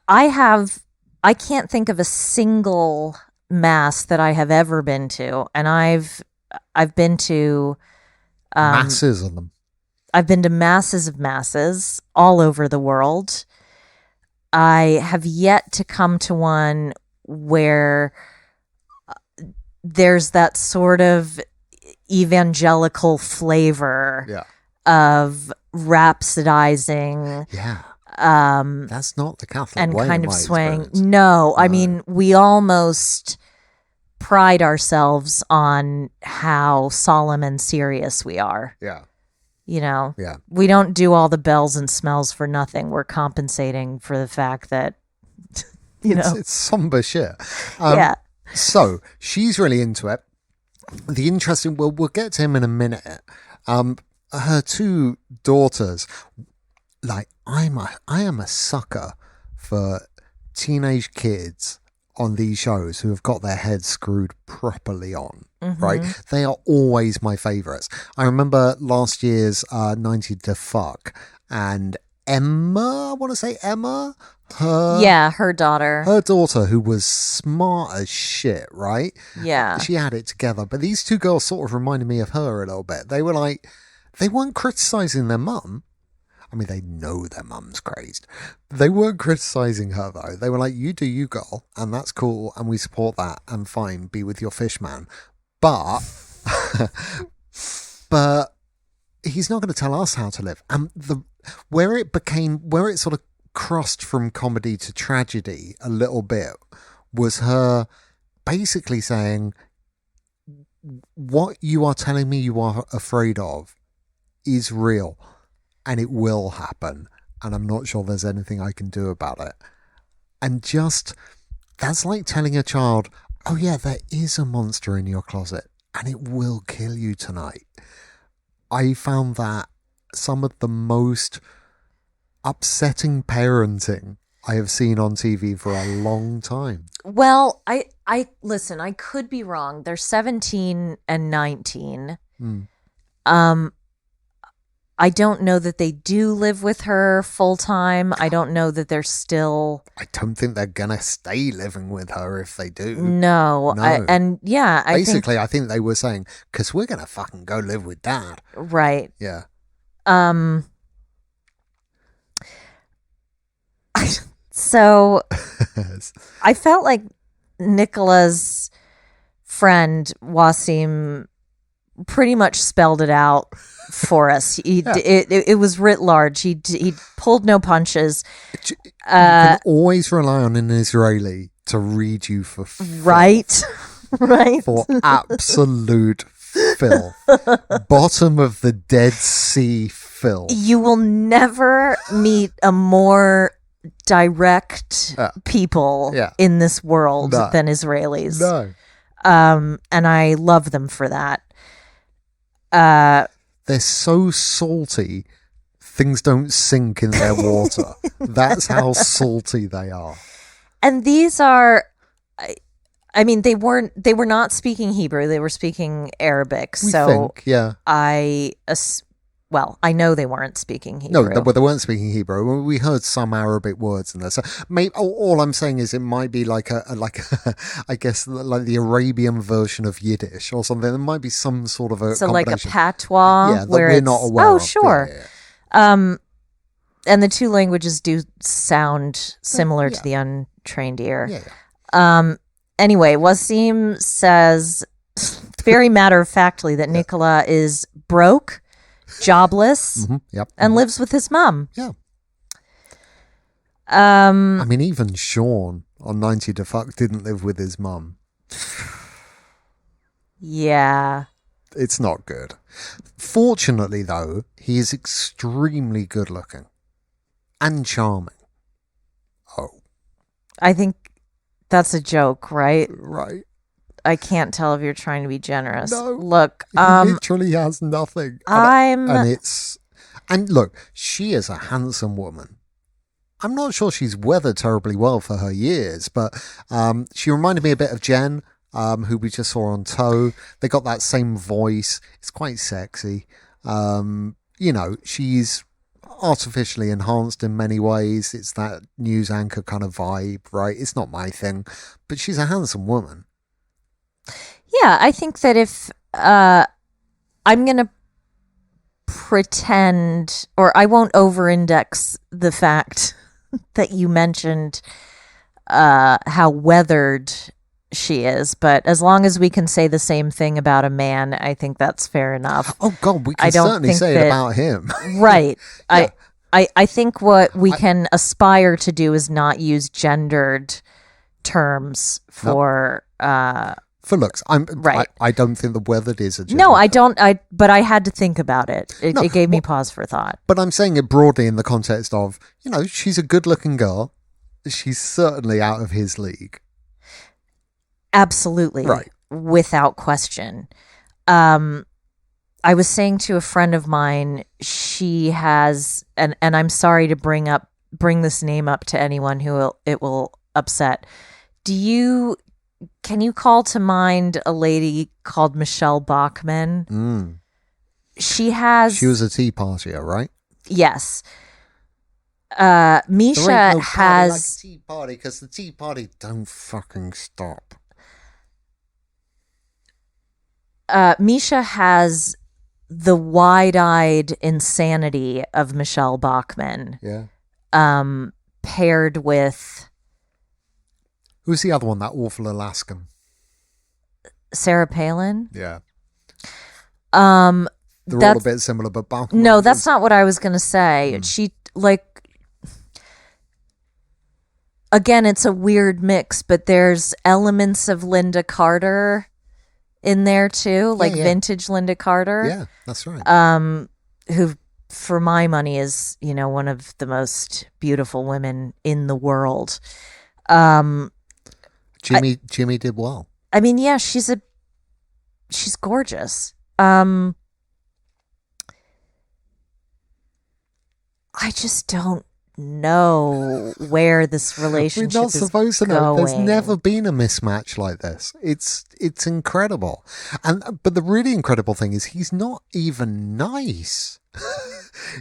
I can't think of a single mass that I have ever been to, and I've been to masses of them. I've been to masses of masses all over the world. I have yet to come to one where there's that sort of evangelical flavor of rhapsodizing. Yeah. That's not the Catholic And way, kind in of my swaying. experience. No, I mean, we almost pride ourselves on how solemn and serious we are. Yeah. Yeah. Yeah. We don't do all the bells and smells for nothing. We're compensating for the fact that, It's somber shit. yeah. So she's really into it. The interesting, we'll get to him in a minute. Her two daughters, like I am a sucker for teenage kids on these shows who have got their heads screwed properly on. Right? They are always my favorites. I remember last year's 90 to Fuck, and Emma, I want to say Emma, her daughter. her daughter, who was smart as shit, right? Yeah. She had it together. But these two girls sort of reminded me of her a little bit. They were like, they weren't criticizing their mum. I mean, they know their mum's crazed. They weren't criticizing her, though. They were like, you do you, girl, and that's cool, and we support that, and fine, be with your fish man. But, but he's not going to tell us how to live. And where it sort of crossed from comedy to tragedy a little bit was her basically saying, what you are telling me you are afraid of is real and it will happen, and I'm not sure there's anything I can do about it. And just, that's like telling a child, oh yeah, there is a monster in your closet and it will kill you tonight. I found that some of the most upsetting parenting I have seen on TV for a long time. Well, I listen, I could be wrong. They're 17 and 19. I don't know that they do live with her full time. I don't know that they're still. I don't think they're gonna stay living with her if they do. No. I think they were saying, because we're gonna fucking go live with Dad. Right. Yeah. So I felt like Nicola's friend Wasim pretty much spelled it out for us. It was writ large. He pulled no punches. You can always rely on an Israeli to read you for right, right, for absolute filth, bottom of the Dead Sea filth. You will never meet a more direct people in this world than Israelis. No. And I love them for that. They're so salty, things don't sink in their water. That's how salty they are. And these are, I mean, they were not speaking Hebrew. They were speaking Arabic. I know they weren't speaking Hebrew. No, they weren't speaking Hebrew. We heard some Arabic words in there. So maybe all I'm saying is it might be like I guess like the Arabian version of Yiddish or something. There might be some sort of a like a patois. Yeah, that we're not aware of. Oh, sure. Yeah. And the two languages do sound similar to the untrained ear. Yeah. Anyway, Wasim says very matter-of-factly that Nicola is broke, jobless, and lives with his mom. Yeah. I mean, even Sean on 90 to Fuck didn't live with his mum. Yeah. It's not good. Fortunately, though, he is extremely good looking and charming. Oh. I think that's a joke, right? Right. I can't tell if you're trying to be generous. No. Look, he literally has nothing. And look, she is a handsome woman. I'm not sure she's weathered terribly well for her years, but she reminded me a bit of Jen, who we just saw on Toe. They got that same voice. It's quite sexy. She's artificially enhanced in many ways. It's that news anchor kind of vibe, right? It's not my thing, but she's a handsome woman. Yeah, I think that if I'm going to pretend, or I won't over-index the fact that you mentioned how weathered she is, but as long as we can say the same thing about a man, I think that's fair enough. Oh God, we I can don't certainly think say that- it about him. Right. Yeah. I think what we can aspire to do is not use gendered terms for For looks, Right. I don't think the word that is a gender. no, I don't. But I had to think about it. It gave me pause for thought. But I'm saying it broadly in the context of, she's a good-looking girl. She's certainly out of his league. Absolutely. Right. Without question. I was saying to a friend of mine, she has, and I'm sorry to bring this name up to anyone who it will upset. Can you call to mind a lady called Michelle Bachmann? She was a tea partier, right? Yes. There Misha ain't no party has like tea party because the tea party don't fucking stop. Misha has the wide-eyed insanity of Michelle Bachmann. Yeah. Paired with Who's the other one? That awful Alaskan. Sarah Palin. Yeah. They're all a bit similar, but Bachmann. No, that's not what I was going to say. She again, it's a weird mix, but there's elements of Linda Carter in there too, vintage Linda Carter. Yeah, that's right. Who, for my money, is one of the most beautiful women in the world. Jimmy did well. I mean, yeah, she's gorgeous. I just don't know where this relationship We're not is supposed to know. There's going. never been a mismatch like this. It's incredible. But the really incredible thing is he's not even nice.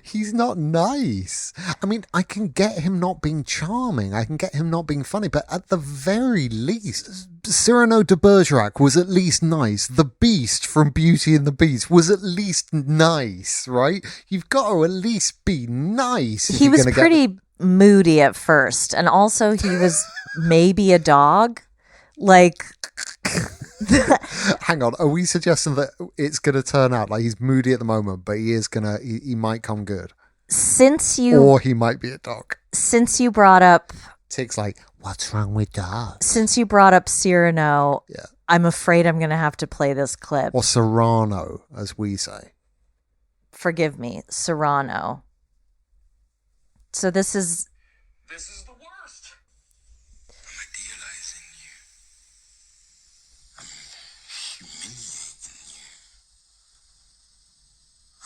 He's not nice. I mean, I can get him not being charming. I can get him not being funny. But at the very least, Cyrano de Bergerac was at least nice. The Beast from Beauty and the Beast was at least nice, right? You've got to at least be nice. He was pretty moody at first. And also he was maybe a dog. Hang on, are we suggesting that it's going to turn out like he's moody at the moment, but he might come good? Or he might be a dog. Since you brought up... Tick's like, what's wrong with dogs? Since you brought up Cyrano, yeah. I'm afraid I'm going to have to play this clip. Or Serrano, as we say. Forgive me, Serrano. So this is... This is the worst. I'm idealizing you. I'm humiliating you.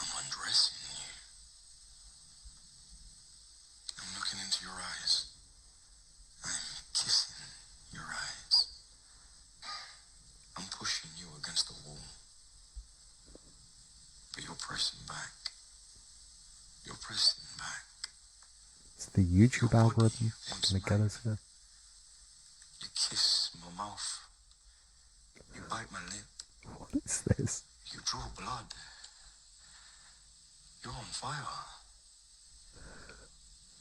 I'm undressing you. I'm looking into your eyes. I'm kissing your eyes. I'm pushing you against the wall. But you're pressing back. You're pressing back. It's the YouTube algorithm going to get us here. You kiss my mouth. You bite my lip. What is this? You draw blood. You're on fire.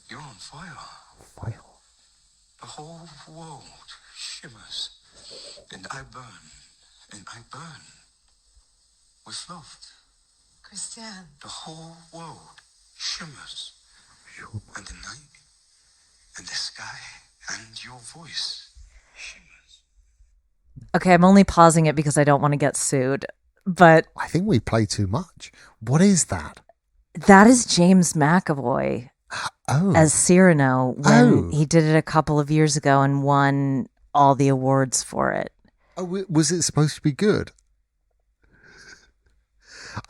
You're on fire. Fire. The whole world shimmers. And I burn. And I burn. With love. Christian. The whole world shimmers. And the night. And the sky. And your voice shimmers. Okay, I'm only pausing it because I don't want to get sued. But I think we play too much. What is that? that is James McAvoy as Cyrano when he did it a couple of years ago and won all the awards for it. Oh, was it supposed to be good?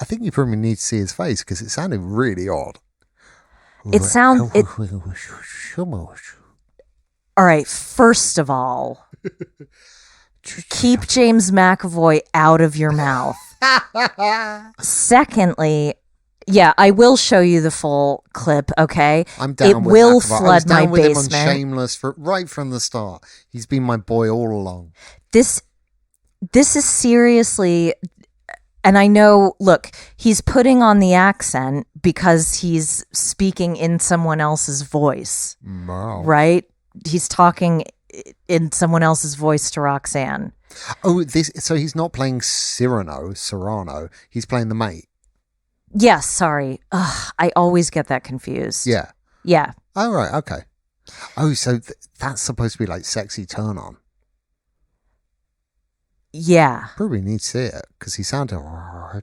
I think you probably need to see his face because it sounded really odd. It sounds... All right, first of all, keep James McAvoy out of your mouth. Secondly, yeah, I will show you the full clip, okay? I'm down it with will McAvoy. flood I was down my with basement. him on Shameless right from the start. He's been my boy all along. This is seriously... And I know, look, he's putting on the accent because he's speaking in someone else's voice, Wow. right? He's talking in someone else's voice to Roxanne. Oh, so he's not playing Serrano. He's playing the mate. Yes, sorry. Ugh, I always get that confused. Yeah. Yeah. Oh, right. Okay. Oh, so that's supposed to be like sexy turn on. Yeah. Probably need to see it because he sounded. I'm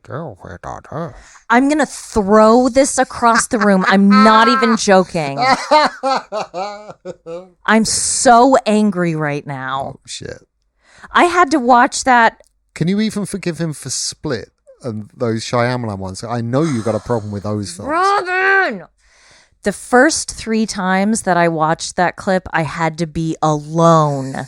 going to throw this across the room. I'm not even joking. I'm so angry right now. Oh, shit. I had to watch that. Can you even forgive him for Split and those Shyamalan ones? I know you got a problem with those films. Robin! The first 3 times that I watched that clip, I had to be alone.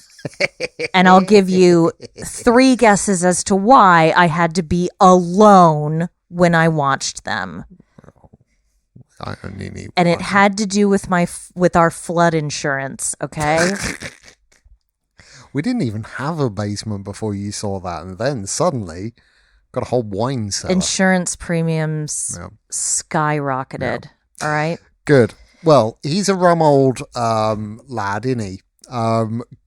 And I'll give you 3 guesses as to why I had to be alone when I watched them. I only need And one. it had to do with with our flood insurance, okay? We didn't even have a basement before you saw that, and then suddenly got a whole wine cellar. Insurance premiums skyrocketed. All right. Good. Well, he's a rum old lad, isn't he?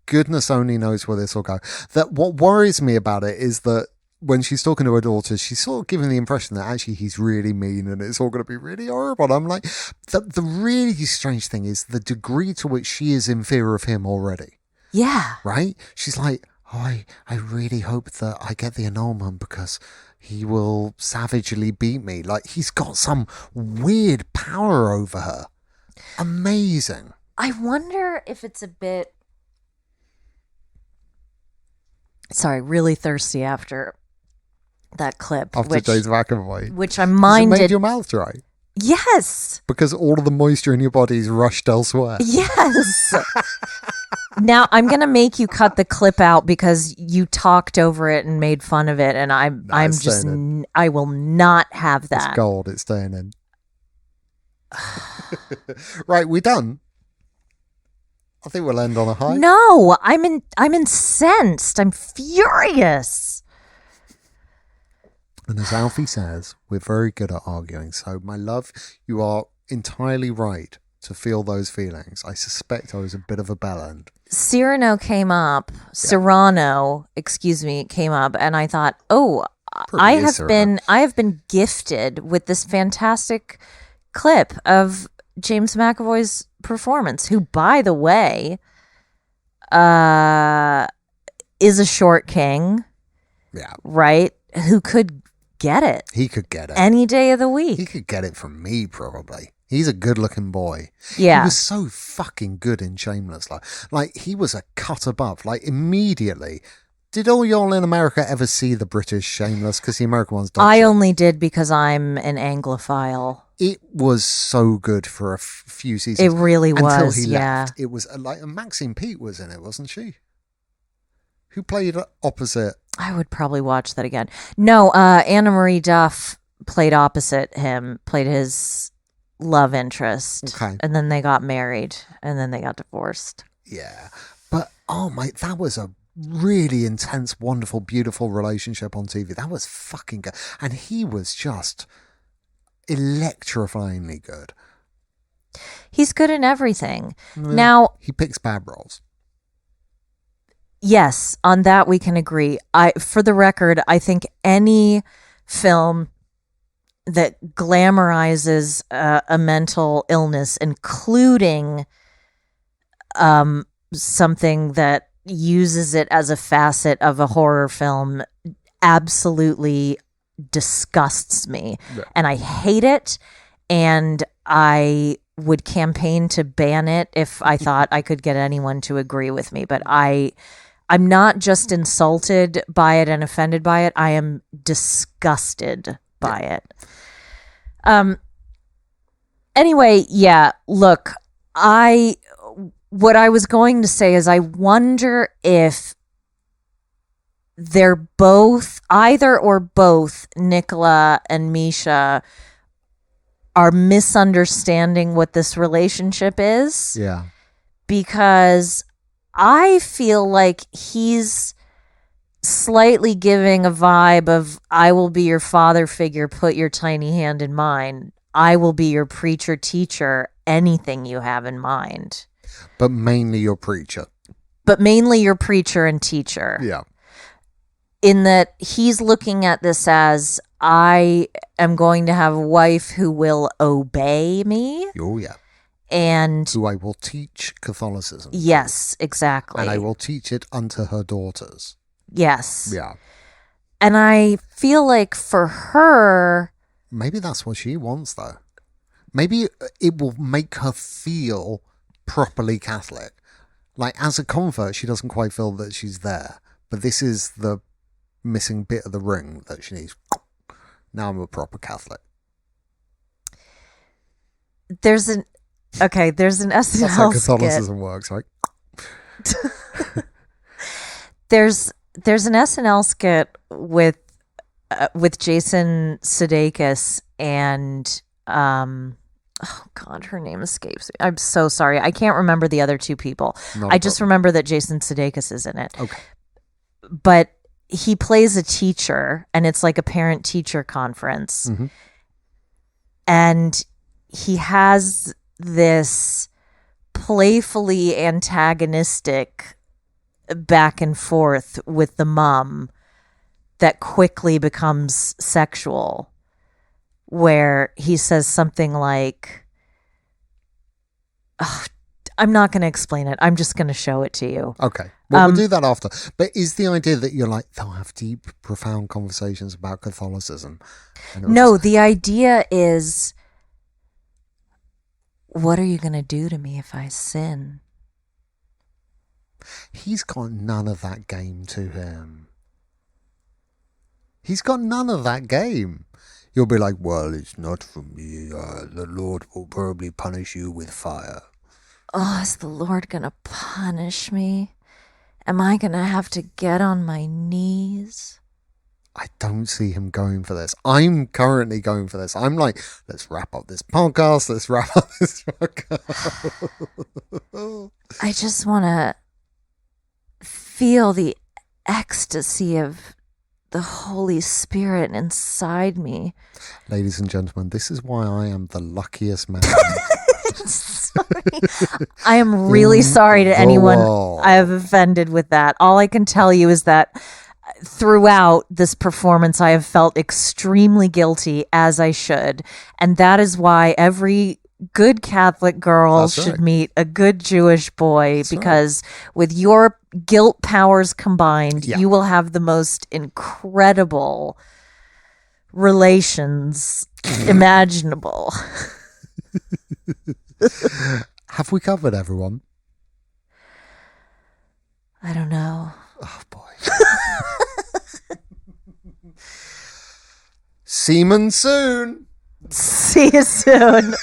Goodness only knows where this will go. That what worries me about it is that when she's talking to her daughter, she's sort of giving the impression that actually he's really mean and it's all going to be really horrible. And I'm like, the really strange thing is the degree to which she is in fear of him already. Yeah. Right? She's like, oh, I really hope that I get the annulment because he will savagely beat me. Like, he's got some weird power over her. Amazing. I wonder if it's a bit... Sorry, really thirsty after that clip. After James McAvoy. Which I'm Has it minded... made your mouth dry? Yes. Because all of the moisture in your body is rushed elsewhere. Yes. Now I'm gonna make you cut the clip out because you talked over it and made fun of it, and I'm just I will not have that. It's gold. It's staying in. Right, we done. I think we'll end on a high. No, I'm incensed. I'm furious. And as Alfie says, we're very good at arguing. So, my love, you are entirely right to feel those feelings. I suspect I was a bit of a bellend. Serrano, came up, and I thought, oh, I have been gifted with this fantastic clip of James McAvoy's performance, who, by the way, is a short king. Yeah. Right? Who could get it. He could get it. Any day of the week. He could get it from me, probably. He's a good-looking boy. Yeah. He was so fucking good in Shameless. Like, he was a cut above. Like, immediately. Did all y'all in America ever see the British Shameless? Because the American ones don't. I only did because I'm an Anglophile. It was so good for a few seasons. It really was, until he yeah. left. It was like Maxine Pete was in it, wasn't she? Who played opposite? I would probably watch that again. No, Anna Marie Duff played opposite him, played his love interest. Okay. And then they got married, and then they got divorced. Yeah. But, oh my, that was a really intense, wonderful, beautiful relationship on TV. That was fucking good. And he was just electrifyingly good. He's good in everything. Now, he picks bad roles. Yes, on that we can agree. For the record, I think any film that glamorizes a mental illness, including something that uses it as a facet of a horror film, absolutely disgusts me. Yeah. And I hate it, and I would campaign to ban it if I thought I could get anyone to agree with me. But I'm not just insulted by it and offended by it. I am disgusted by it. Anyway, yeah, look, what I was going to say is I wonder if they're either or both Nicola and Misha are misunderstanding what this relationship is. Yeah. Because I feel like he's slightly giving a vibe of, I will be your father figure, put your tiny hand in mine. I will be your preacher, teacher, anything you have in mind. But mainly your preacher. but mainly your preacher and teacher. Yeah. In that he's looking at this as, I am going to have a wife who will obey me. Oh, yeah. And Who I will teach Catholicism. yes, exactly. And I will teach it unto her daughters. Yes. Yeah. And I feel like for her, Maybe that's what she wants, though. Maybe it will make her feel properly Catholic. Like, as a convert, she doesn't quite feel that she's there. But this is the missing bit of the ring that she needs. Now I'm a proper Catholic. there's an SNL That's how skit. Catholicism works, right? There's an SNL skit with Jason Sudeikis and oh God, her name escapes me. I'm so sorry. I can't remember the other two people. I just remember that Jason Sudeikis is in it. Okay. But he plays a teacher, and it's like a parent-teacher conference. Mm-hmm. And he has this playfully antagonistic back and forth with the mom that quickly becomes sexual, where he says something like, I'm not going to explain it. I'm just going to show it to you. Okay. Well, we'll do that after. But is the idea that you're like, they'll have deep, profound conversations about Catholicism? No, the idea is, what are you going to do to me if I sin? He's got none of that game to him. He's got none of that game. You'll be like, well, it's not from me. The Lord will probably punish you with fire. Oh, is the Lord going to punish me? Am I going to have to get on my knees? I don't see him going for this. I'm currently going for this. I'm like, let's wrap up this podcast. Let's wrap up this podcast. I just want to feel the ecstasy of the Holy Spirit inside me. Ladies and gentlemen, this is why I am the luckiest man. Sorry. I am really sorry to anyone I have offended with that. All I can tell you is that throughout this performance, I have felt extremely guilty, as I should. And that is why every good Catholic girl should meet a good Jewish boy, because with your guilt powers combined, you will have the most incredible relations imaginable. Have we covered everyone? I don't know. Oh, boy. Seaman soon. See you soon.